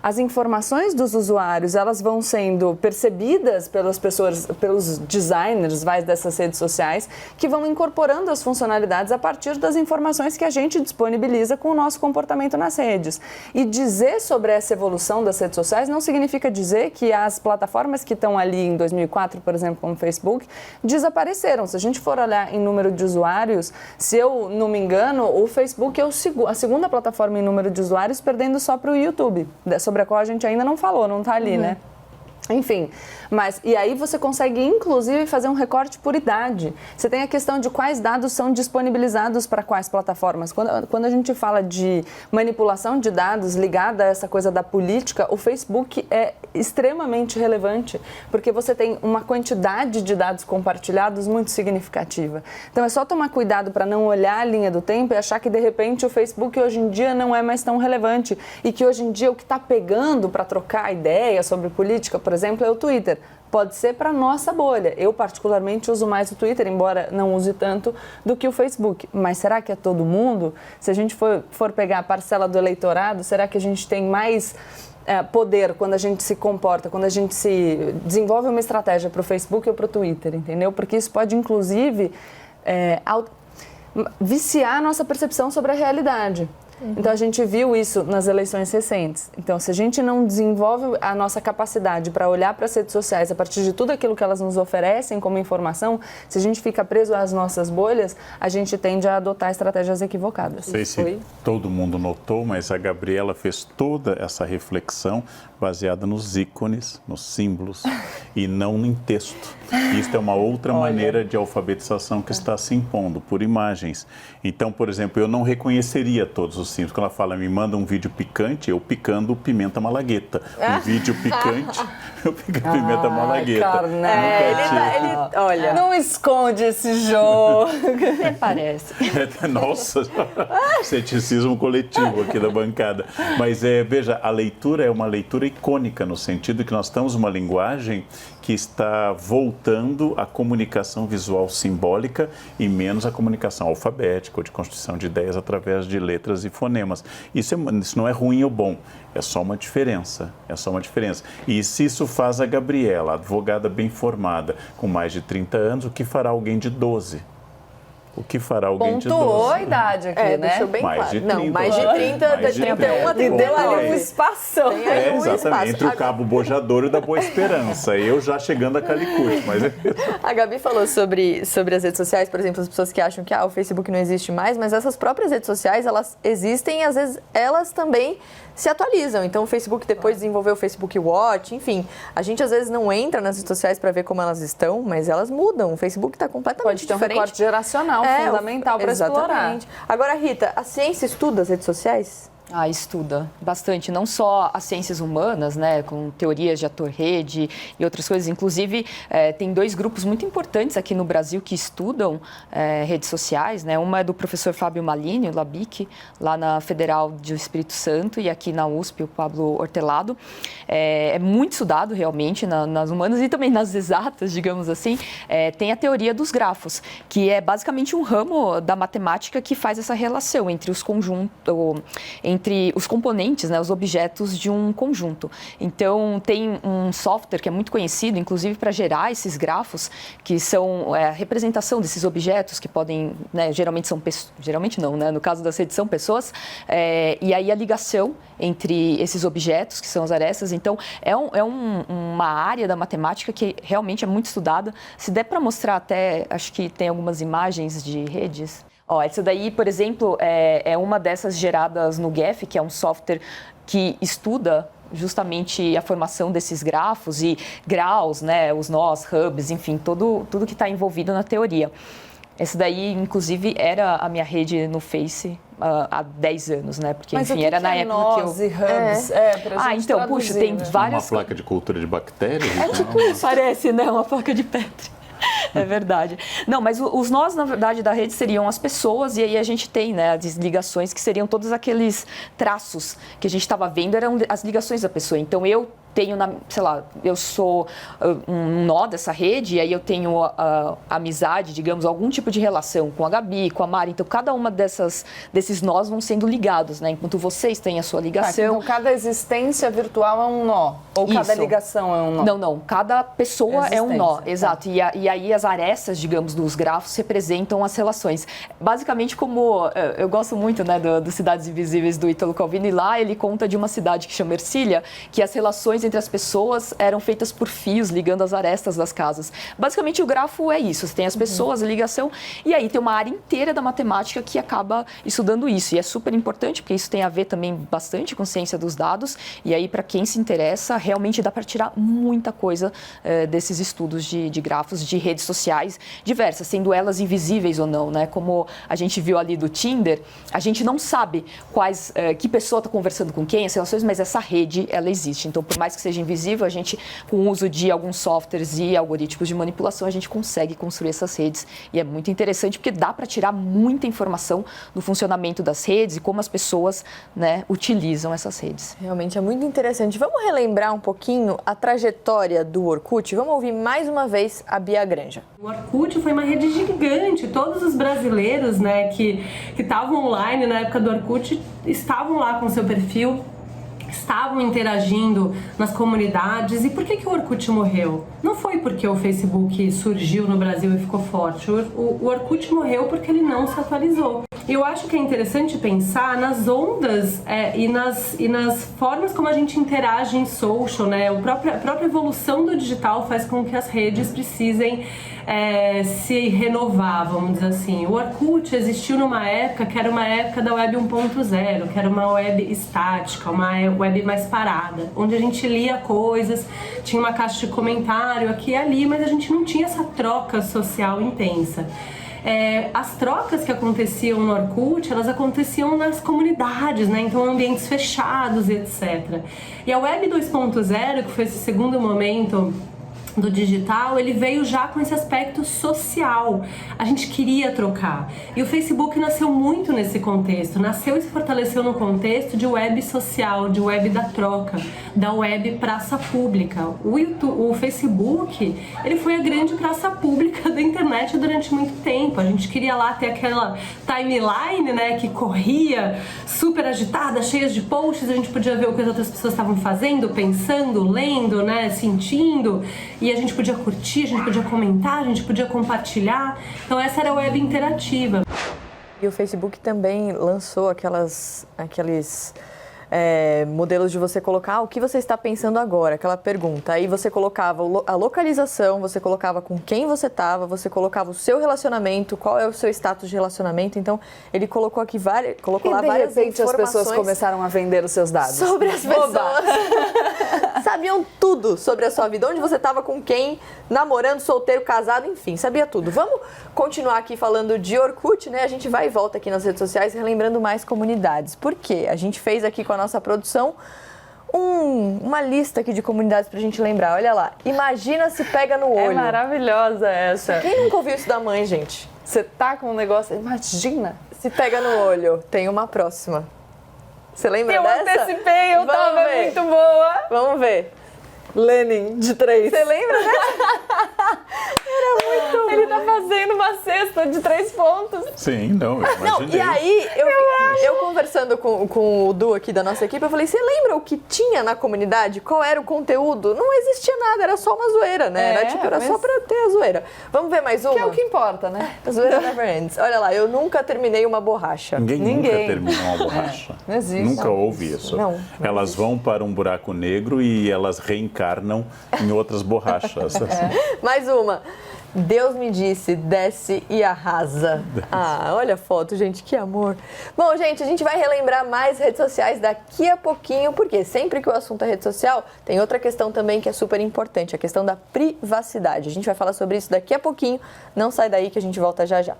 as informações dos usuários, elas vão sendo percebidas pelas pessoas, pelos designers dessas redes sociais, que vão incorporando as funcionalidades a partir das informações que a gente disponibiliza com o nosso comportamento nas redes. E dizer sobre essa evolução das redes sociais não significa dizer que as plataformas que estão ali em 2004, por exemplo, como o Facebook, desapareceram. Se a gente for olhar em número de usuários, se eu não me engano, o Facebook é a segunda plataforma em número de usuários, perdendo só para o YouTube, sobre a qual a gente ainda não falou, não está ali, né? Enfim, e aí você consegue inclusive fazer um recorte por idade. Você tem a questão de quais dados são disponibilizados para quais plataformas. Quando a gente fala de manipulação de dados ligada a essa coisa da política, o Facebook é extremamente relevante, porque você tem uma quantidade de dados compartilhados muito significativa. Então é só tomar cuidado para não olhar a linha do tempo e achar que de repente o Facebook hoje em dia não é mais tão relevante e que hoje em dia o que está pegando para trocar ideia sobre política, por exemplo, é o Twitter. Pode ser para nossa bolha. Eu, particularmente, uso mais o Twitter, embora não use tanto, do que o Facebook. Mas será que é todo mundo? Se a gente for pegar a parcela do eleitorado, será que a gente tem mais poder quando a gente se comporta, quando a gente se desenvolve uma estratégia para o Facebook ou para o Twitter, entendeu? Porque isso pode, inclusive, viciar a nossa percepção sobre a realidade. Então, a gente viu isso nas eleições recentes. Então, se a gente não desenvolve a nossa capacidade para olhar para as redes sociais a partir de tudo aquilo que elas nos oferecem como informação, se a gente fica preso às nossas bolhas, a gente tende a adotar estratégias equivocadas. Não sei se todo mundo notou, mas a Gabriela fez toda essa reflexão baseada nos ícones, nos símbolos e não em texto. Isso é uma outra maneira de alfabetização que está se impondo, por imagens. Então, por exemplo, eu não reconheceria todos os símbolos. Quando ela fala, me manda um vídeo picante, eu picando pimenta malagueta. Um vídeo picante, eu picando pimenta malagueta. Olha, não esconde esse jogo. Até parece. Nossa, ceticismo coletivo aqui da bancada. Mas veja, a leitura é uma leitura icônica, no sentido que nós temos uma linguagem que está voltando à comunicação visual simbólica e menos à comunicação alfabética ou de construção de ideias através de letras e fonemas. Isso não é ruim ou bom, é só uma diferença, E se isso faz a Gabriela, advogada bem formada, com mais de 30 anos, o que fará alguém de 12? O que fará alguém de 12? Pontuou a idade aqui, né? Deixou bem mais claro. de 30. Não, mais de 30, de 31 a 32. Deu ali um espação. Exatamente, entre o Cabo Bojador e o da Boa Esperança. Eu já chegando a Calicut, mas... A Gabi falou sobre as redes sociais, por exemplo, as pessoas que acham que o Facebook não existe mais, mas essas próprias redes sociais, elas existem e às vezes elas também se atualizam. Então o Facebook depois desenvolveu o Facebook Watch, enfim. A gente às vezes não entra nas redes sociais para ver como elas estão, mas elas mudam. O Facebook está completamente diferente. Pode ter um recorte geracional fundamental para explorar. Agora, Rita, a ciência estuda as redes sociais? Estuda bastante, não só as ciências humanas, né, com teorias de ator-rede e outras coisas. Inclusive, tem 2 grupos muito importantes aqui no Brasil que estudam redes sociais, né? Uma é do professor Fábio Malini, o Labic, lá na Federal do Espírito Santo, e aqui na USP, o Pablo Hortelado. É muito estudado, realmente, nas humanas e também nas exatas, digamos assim. Tem a teoria dos grafos, que é basicamente um ramo da matemática que faz essa relação entre os conjuntos, entre entre os componentes, né, os objetos de um conjunto. Então, tem um software que é muito conhecido, inclusive para gerar esses grafos, que são a representação desses objetos, que podem, né, geralmente são pessoas, geralmente não, né, no caso das redes são pessoas, e aí a ligação entre esses objetos, que são as arestas. Então, é uma área da matemática que realmente é muito estudada. Se der para mostrar até, acho que tem algumas imagens de redes. Ó, essa daí, por exemplo, é uma dessas geradas no Geph, que é um software que estuda justamente a formação desses grafos e graus, né, os nós, hubs, enfim, tudo que está envolvido na teoria. Essa daí, inclusive, era a minha rede no Face há 10 anos, né? Porque, mas enfim, era na época nós que eu... e hubs? Pra gente então, traduzir, puxa, tem né? várias... Uma placa de cultura de bactérias? Tipo isso, parece, né? Uma placa de Petri. É verdade. Não, mas os nós, na verdade, da rede seriam as pessoas, e aí a gente tem, né, as ligações que seriam todos aqueles traços que a gente estava vendo, eram as ligações da pessoa. Então, eu tenho, sei lá, eu sou um nó dessa rede, e aí eu tenho amizade, digamos, algum tipo de relação com a Gabi, com a Mari. Então, cada uma desses nós vão sendo ligados, né? Enquanto vocês têm a sua ligação. Então, cada existência virtual é um nó? Ou cada ligação é um nó? Não. Cada pessoa é um nó, exato. Tá. E aí as arestas, digamos, dos grafos representam as relações. Basicamente, como eu gosto muito, né, do Cidades Invisíveis do Ítalo Calvino, e lá ele conta de uma cidade que chama Ercília, que as relações entre as pessoas eram feitas por fios ligando as arestas das casas. Basicamente, o grafo é isso. Você tem as pessoas, a ligação, e aí tem uma área inteira da matemática que acaba estudando isso. E é super importante, porque isso tem a ver também bastante com ciência dos dados. E aí, para quem se interessa, realmente dá para tirar muita coisa desses estudos de grafos de redes sociais diversas, sendo elas invisíveis ou não, né? Como a gente viu ali do Tinder, a gente não sabe que pessoa está conversando com quem, as relações, mas essa rede, ela existe. Então, por mais que seja invisível, a gente, com o uso de alguns softwares e algoritmos de manipulação, a gente consegue construir essas redes. E é muito interessante porque dá para tirar muita informação do funcionamento das redes e como as pessoas, né, utilizam essas redes. Realmente é muito interessante. Vamos relembrar um pouquinho a trajetória do Orkut? Vamos ouvir mais uma vez a Bia Granja. O Orkut foi uma rede gigante. Todos os brasileiros, né, que estavam online na época do Orkut estavam lá com seu perfil, estavam interagindo nas comunidades. E por que o Orkut morreu? Não foi porque o Facebook surgiu no Brasil e ficou forte. O Orkut morreu porque ele não se atualizou. E eu acho que é interessante pensar nas ondas e nas formas como a gente interage em social, né? A própria evolução do digital faz com que as redes precisem se renovar, vamos dizer assim. O Orkut existiu numa época que era uma época da web 1.0, que era uma web estática, uma web mais parada, onde a gente lia coisas, tinha uma caixa de comentário aqui e ali, mas a gente não tinha essa troca social intensa. As trocas que aconteciam no Orkut, elas aconteciam nas comunidades, né? Então ambientes fechados e etc. E a Web 2.0, que foi esse segundo momento do digital, ele veio já com esse aspecto social. A gente queria trocar. E o Facebook nasceu muito nesse contexto. Nasceu e se fortaleceu no contexto de web social, de web da troca, da web praça pública. O Facebook, ele foi a grande praça pública da internet durante muito tempo. A gente queria lá ter aquela timeline, né, que corria super agitada, cheia de posts. A gente podia ver o que as outras pessoas estavam fazendo, pensando, lendo, né, sentindo. E a gente podia curtir, a gente podia comentar, a gente podia compartilhar. Então essa era a web interativa. E o Facebook também lançou aqueles modelos de você colocar o que você está pensando agora, aquela pergunta. Aí você colocava a localização, você colocava com quem você estava, você colocava o seu relacionamento, qual é o seu status de relacionamento. Então, ele colocou aqui várias informações. As pessoas começaram a vender os seus dados. Sobre as pessoas. Sabiam tudo sobre a sua vida, onde você estava, com quem, namorando, solteiro, casado, enfim, sabia tudo. Vamos continuar aqui falando de Orkut, né? A gente vai e volta aqui nas redes sociais, relembrando mais comunidades. Por quê? A gente fez aqui com a nossa produção uma lista aqui de comunidades pra gente lembrar. Olha lá, imagina se pega no olho. É maravilhosa essa. Quem nunca ouviu isso da mãe, gente? Você tá com um negócio, imagina. Se pega no olho. Tem uma próxima. Você lembra dessa? Eu antecipei, eu tava muito boa. Vamos ver. Lenin, de 3. Você lembra dessa? Ele tá fazendo uma cesta de 3 pontos. Sim, não, eu Não, imaginei. e aí, eu conversando com o Du aqui da nossa equipe, eu falei, você lembra o que tinha na comunidade? Qual era o conteúdo? Não existia nada, era só uma zoeira, né? Era só pra ter a zoeira. Vamos ver mais uma? Que é o que importa, né? A zoeira never ends. Olha lá, eu nunca terminei uma borracha. Ninguém nunca terminou uma borracha. Não existe. Nunca houve isso. Não Elas vão para um buraco negro e elas reencarnam em outras borrachas. Mais uma. Deus me disse, desce e arrasa. Ah, olha a foto, gente, que amor. Bom, gente, a gente vai relembrar mais redes sociais daqui a pouquinho, porque sempre que o assunto é rede social, tem outra questão também que é super importante, a questão da privacidade. A gente vai falar sobre isso daqui a pouquinho. Não sai daí que a gente volta já já.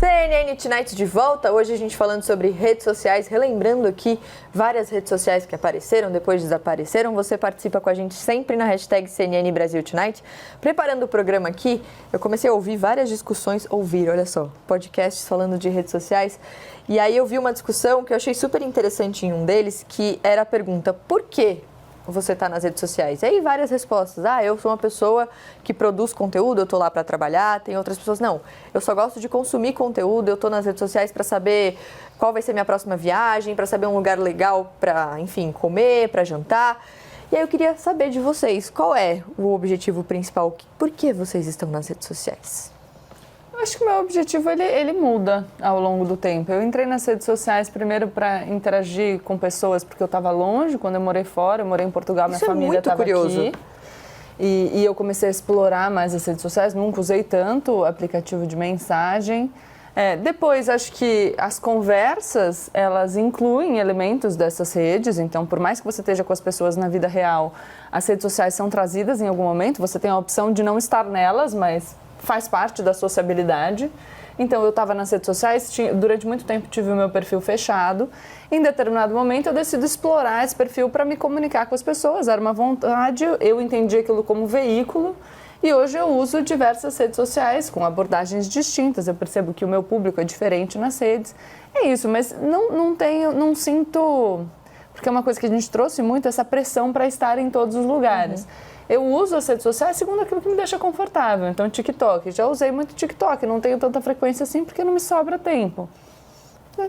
CNN Tonight de volta, hoje a gente falando sobre redes sociais, relembrando aqui várias redes sociais que apareceram, depois desapareceram. Você participa com a gente sempre na hashtag CNN Brasil Tonight. Preparando o programa aqui, eu comecei a ouvir várias discussões, olha só, podcasts falando de redes sociais. E aí eu vi uma discussão que eu achei super interessante em um deles, que era a pergunta, por quê você está nas redes sociais? E aí várias respostas. Eu sou uma pessoa que produz conteúdo, eu estou lá para trabalhar. Tem outras pessoas, não, eu só gosto de consumir conteúdo, eu estou nas redes sociais para saber qual vai ser minha próxima viagem, para saber um lugar legal para, enfim, comer, para jantar. E aí eu queria saber de vocês, qual é o objetivo principal? Por que vocês estão nas redes sociais? Eu acho que o meu objetivo, ele muda ao longo do tempo. Eu entrei nas redes sociais primeiro para interagir com pessoas, porque eu estava longe, quando eu morei fora, eu morei em Portugal, minha família estava aqui. E eu comecei a explorar mais as redes sociais, nunca usei tanto aplicativo de mensagem. Depois, acho que as conversas, elas incluem elementos dessas redes, então, por mais que você esteja com as pessoas na vida real, as redes sociais são trazidas em algum momento, você tem a opção de não estar nelas, mas faz parte da sociabilidade. Então, eu estava nas redes sociais, durante muito tempo tive o meu perfil fechado. Em determinado momento, eu decido explorar esse perfil para me comunicar com as pessoas. Era uma vontade, eu entendi aquilo como veículo. E hoje eu uso diversas redes sociais com abordagens distintas. Eu percebo que o meu público é diferente nas redes. É isso, mas não sinto... Porque é uma coisa que a gente trouxe muito, essa pressão para estar em todos os lugares. Eu uso as redes sociais segundo aquilo que me deixa confortável. Então, TikTok. Já usei muito TikTok. Não tenho tanta frequência assim porque não me sobra tempo.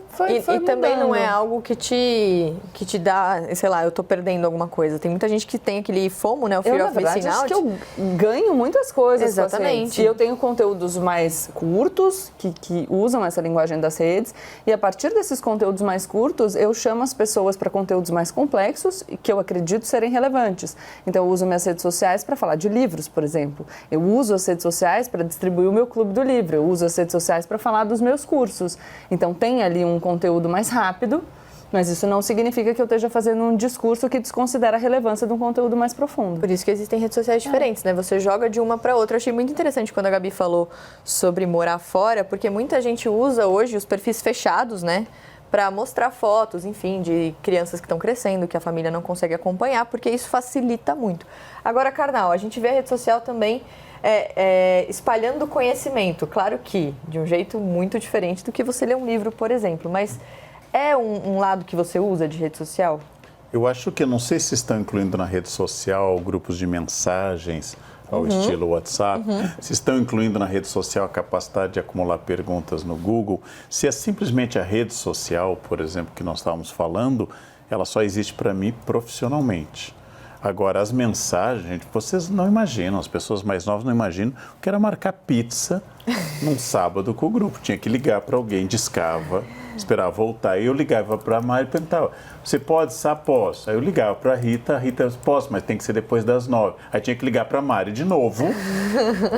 Foi também não é algo que te dá, sei lá, eu tô perdendo alguma coisa. Tem muita gente que tem aquele FOMO, né? O Fear of Missing Out. Acho que eu ganho muitas coisas. Exatamente. E eu tenho conteúdos mais curtos, que usam essa linguagem das redes. E a partir desses conteúdos mais curtos, eu chamo as pessoas para conteúdos mais complexos e que eu acredito serem relevantes. Então, eu uso minhas redes sociais para falar de livros, por exemplo. Eu uso as redes sociais para distribuir o meu clube do livro. Eu uso as redes sociais para falar dos meus cursos. Então, tem ali um conteúdo mais rápido, mas isso não significa que eu esteja fazendo um discurso que desconsidera a relevância de um conteúdo mais profundo. Por isso que existem redes sociais diferentes, né? Você joga de uma para outra. Eu achei muito interessante quando a Gabi falou sobre morar fora, porque muita gente usa hoje os perfis fechados, né? Para mostrar fotos, enfim, de crianças que estão crescendo, que a família não consegue acompanhar, porque isso facilita muito. Agora, Karnal, a gente vê a rede social também espalhando conhecimento. Claro que de um jeito muito diferente do que você ler um livro, por exemplo. Mas é um lado que você usa de rede social? Eu acho que, não sei se estão incluindo na rede social grupos de mensagens ao estilo WhatsApp, se estão incluindo na rede social a capacidade de acumular perguntas no Google, se é simplesmente a rede social, por exemplo, que nós estávamos falando, ela só existe para mim profissionalmente. Agora, as mensagens, gente, vocês não imaginam, as pessoas mais novas não imaginam o que era marcar pizza num sábado com o grupo. Tinha que ligar para alguém, discava, esperava voltar. E eu ligava para a Mari e perguntava, você pode? Posso. Aí eu ligava para a Rita, posso, mas tem que ser depois das 9. Aí tinha que ligar para a Mari de novo.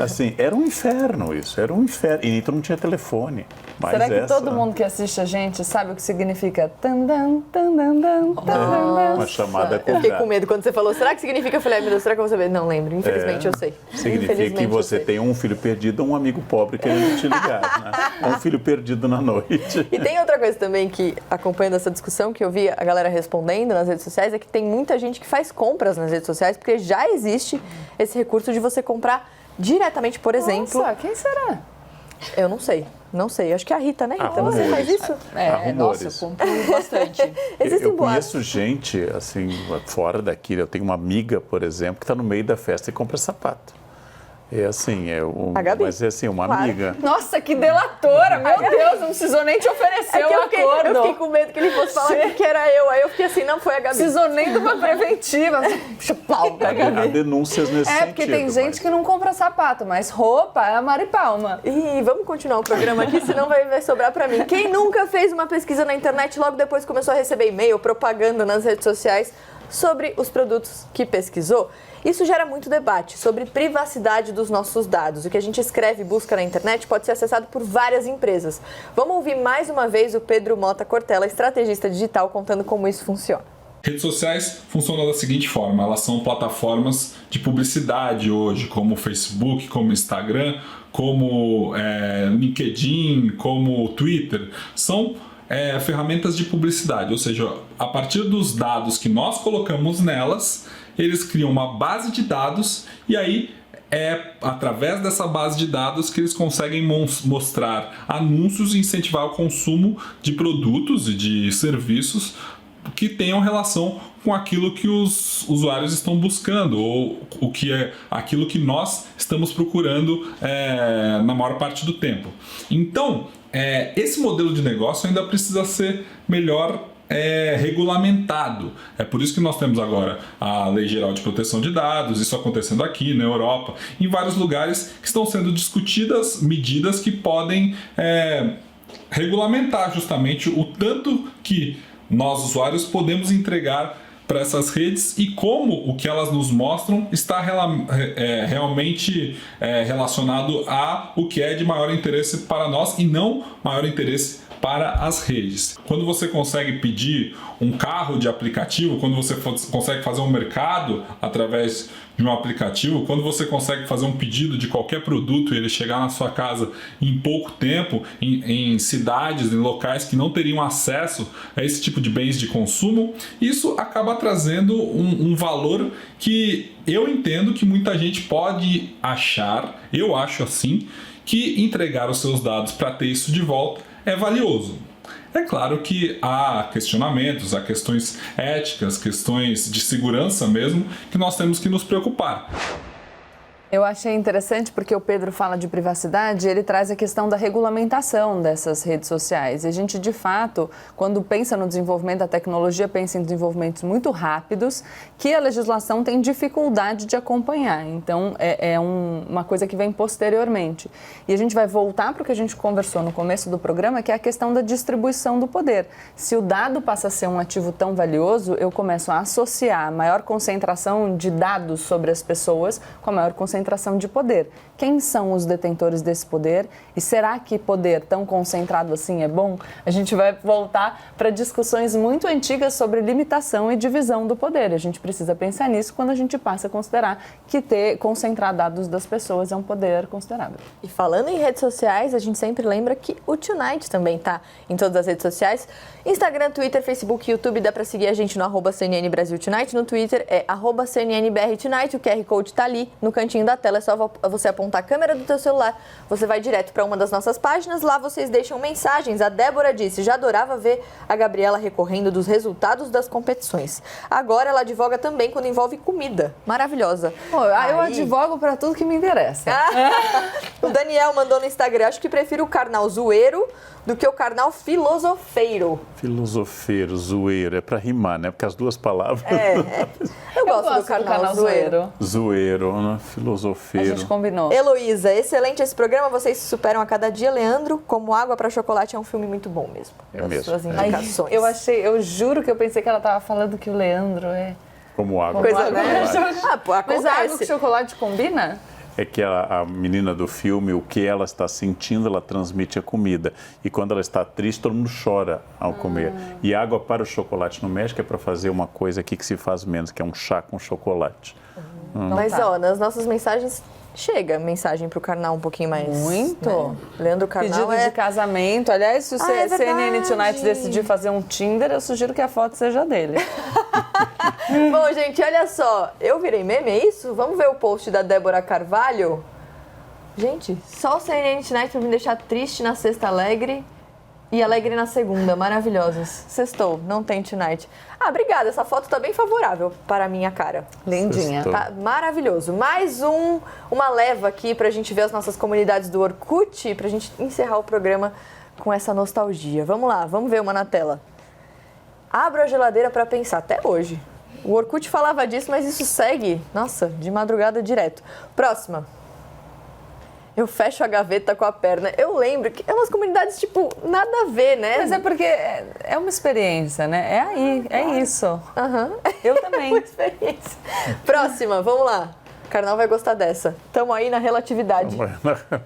Assim, era um inferno isso, era um inferno. E então não tinha telefone. Mas será que todo mundo que assiste a gente sabe o que significa tandan, tandan, tandan? Uma chamada com Eu fiquei com medo quando você falou, será que significa? Eu falei, meu Deus, será que eu vou saber? Não lembro, infelizmente eu sei. Significa que você tem um filho perdido, um amigo pobre querendo te ligar, né? Um filho perdido na noite. E tem outra coisa também que, acompanhando essa discussão, que eu vi a galera respondendo nas redes sociais, é que tem muita gente que faz compras nas redes sociais, porque já existe esse recurso de você comprar diretamente, por exemplo... Nossa, quem será? Eu não sei. Não sei, acho que é a Rita, né? Rita, você rumores. faz isso? Nossa, rumores. eu compro bastante. Existem Eu boatos. conheço gente, assim, fora daqui. Eu tenho uma amiga, por exemplo, que está no meio da festa e compra sapato. É assim, A Gabi. mas é assim, uma Claro. amiga. Nossa, que delatora! Meu Deus, não precisou nem te oferecer É que o eu acordo. fiquei com medo que ele fosse falar que era eu. Aí eu fiquei assim, não foi a Gabi. Precisou nem de uma preventiva. Chupau da Há Gabi. denúncias nesse sentido. Porque tem gente que não compra sapato, mas roupa é a Mari Palma. E vamos continuar o programa aqui, senão vai sobrar pra mim. Quem nunca fez uma pesquisa na internet logo depois começou a receber e-mail, propaganda nas redes sociais sobre os produtos que pesquisou? Isso gera muito debate sobre privacidade dos nossos dados. O que a gente escreve e busca na internet pode ser acessado por várias empresas. Vamos ouvir mais uma vez o Pedro Mota Cortella, estrategista digital, contando como isso funciona. Redes sociais funcionam da seguinte forma: elas são plataformas de publicidade hoje, como o Facebook, como o Instagram, como LinkedIn, como o Twitter. São ferramentas de publicidade, ou seja, a partir dos dados que nós colocamos nelas, eles criam uma base de dados e aí é através dessa base de dados que eles conseguem mostrar anúncios e incentivar o consumo de produtos e de serviços que tenham relação com aquilo que os usuários estão buscando ou o que é aquilo que nós estamos procurando na maior parte do tempo. Então, esse modelo de negócio ainda precisa ser melhor regulamentado. É por isso que nós temos agora a Lei Geral de Proteção de Dados, isso acontecendo aqui na Europa, em vários lugares que estão sendo discutidas medidas que podem regulamentar justamente o tanto que nós, usuários, podemos entregar para essas redes e como o que elas nos mostram está realmente relacionado a o que é de maior interesse para nós e não maior interesse para as redes. Quando você consegue pedir um carro de aplicativo, quando você consegue fazer um mercado através de um aplicativo, quando você consegue fazer um pedido de qualquer produto e ele chegar na sua casa em pouco tempo, em cidades, em locais que não teriam acesso a esse tipo de bens de consumo, isso acaba trazendo um valor que eu entendo que muita gente pode achar, eu acho assim, que entregar os seus dados para ter isso de volta é valioso. É claro que há questionamentos, há questões éticas, questões de segurança mesmo, que nós temos que nos preocupar. Eu achei interessante porque o Pedro fala de privacidade, ele traz a questão da regulamentação dessas redes sociais. E a gente, de fato, quando pensa no desenvolvimento da tecnologia, pensa em desenvolvimentos muito rápidos que a legislação tem dificuldade de acompanhar. Então, uma coisa que vem posteriormente. E a gente vai voltar para o que a gente conversou no começo do programa, que é a questão da distribuição do poder. Se o dado passa a ser um ativo tão valioso, eu começo a associar a maior concentração de dados sobre as pessoas com a maior concentração de poder. Quem são os detentores desse poder? E será que poder tão concentrado assim é bom? A gente vai voltar para discussões muito antigas sobre limitação e divisão do poder. A gente precisa pensar nisso quando a gente passa a considerar que concentrar dados das pessoas é um poder considerável. E falando em redes sociais, a gente sempre lembra que o Tonight também está em todas as redes sociais. Instagram, Twitter, Facebook, YouTube, dá para seguir a gente no @CNN Brasil Tonight. No Twitter é @CNNBR Tonight. O QR Code está ali no cantinho da tela, é só você apontar a câmera do teu celular, você vai direto para uma das nossas páginas, lá vocês deixam mensagens. A Débora disse, já adorava ver a Gabriela recorrendo dos resultados das competições. Agora ela advoga também quando envolve comida. Maravilhosa. Eu advogo para tudo que me interessa. O Daniel mandou no Instagram, acho que prefiro o carnal zoeiro do que o carnal filosofeiro. Filosofeiro, zoeiro, é para rimar, né? Porque as duas palavras... Eu gosto do carnal zoeiro. Zoeiro, né? A Filosofeiro. gente combinou. Heloísa, excelente esse programa, vocês se superam a cada dia. Leandro, Como Água para Chocolate é um filme muito bom mesmo. É das mesmo, suas é. indicações. Eu juro que eu pensei que ela estava falando que o Leandro é... Como água. Coisa, com né? chocolate. Pô, Mas a água com acontece. chocolate combina? É que a menina do filme, o que ela está sentindo, ela transmite a comida. E quando ela está triste, todo mundo chora ao comer. E água para o chocolate no México é para fazer uma coisa aqui que se faz menos, que é um chá com chocolate. Mas, nas nossas mensagens, chega mensagem pro Karnal um pouquinho mais... Muito. Né? Leandro Karnal Pedido de casamento. Aliás, se o é CNN verdade. Tonight decidir fazer um Tinder, eu sugiro que a foto seja dele. Bom, gente, olha só. Eu virei meme, é isso? Vamos ver o post da Débora Carvalho? Gente, só o CNN Tonight pra me deixar triste na sexta alegre e alegre na segunda. Maravilhosos. Sextou, não tem Tonight. Ah, obrigada. Essa foto tá bem favorável para a minha cara. Lindinha. Sextou. Tá maravilhoso. Mais uma leva aqui pra gente ver as nossas comunidades do Orkut, pra gente encerrar o programa com essa nostalgia. Vamos lá, vamos ver uma na tela. Abro a geladeira pra pensar, até hoje. O Orkut falava disso, mas isso segue, nossa, de madrugada direto. Próxima. Eu fecho a gaveta com a perna. Eu lembro que é umas comunidades, tipo, nada a ver, né? Mas é porque é uma experiência, né? É aí, é isso. Aham. Eu também. Uma experiência. Próxima, vamos lá. Karnal vai gostar dessa. Tamo aí na relatividade.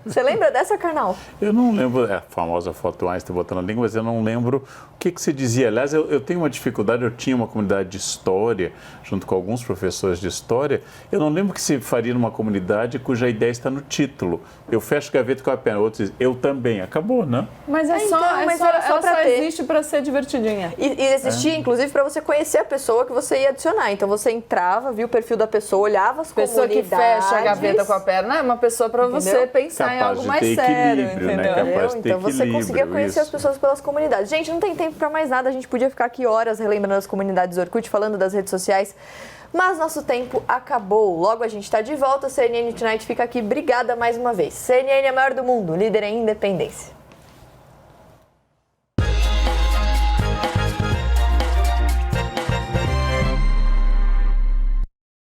Você lembra dessa, Karnal? Eu não lembro, a famosa foto Einstein botando a língua, mas eu não lembro o que se dizia. Aliás, eu tenho uma dificuldade, eu tinha uma comunidade de história, junto com alguns professores de história, eu não lembro que se faria numa comunidade cuja ideia está no título. Eu fecho a gaveta com a perna, outro diz, eu também. Acabou, né? Mas é Então, só, mas era só ela pra só ter. existe pra ser divertidinha. E existia, inclusive, para você conhecer a pessoa que você ia adicionar. Então, você entrava, via o perfil da pessoa, olhava as Pessoa que comunidades. fecha a gaveta com a perna é uma pessoa pra você Entendeu? pensar em Capaz algo de mais ter sério, equilíbrio, né? entendeu? Capaz de ter Então você conseguia equilíbrio, conhecer as isso. pessoas pelas comunidades. Gente, não tem tempo para mais nada, a gente podia ficar aqui horas relembrando as comunidades do Orkut, falando das redes sociais, mas nosso tempo acabou. Logo a gente está de volta, CNN Tonight fica aqui. Obrigada mais uma vez. CNN é a maior do mundo, líder em independência.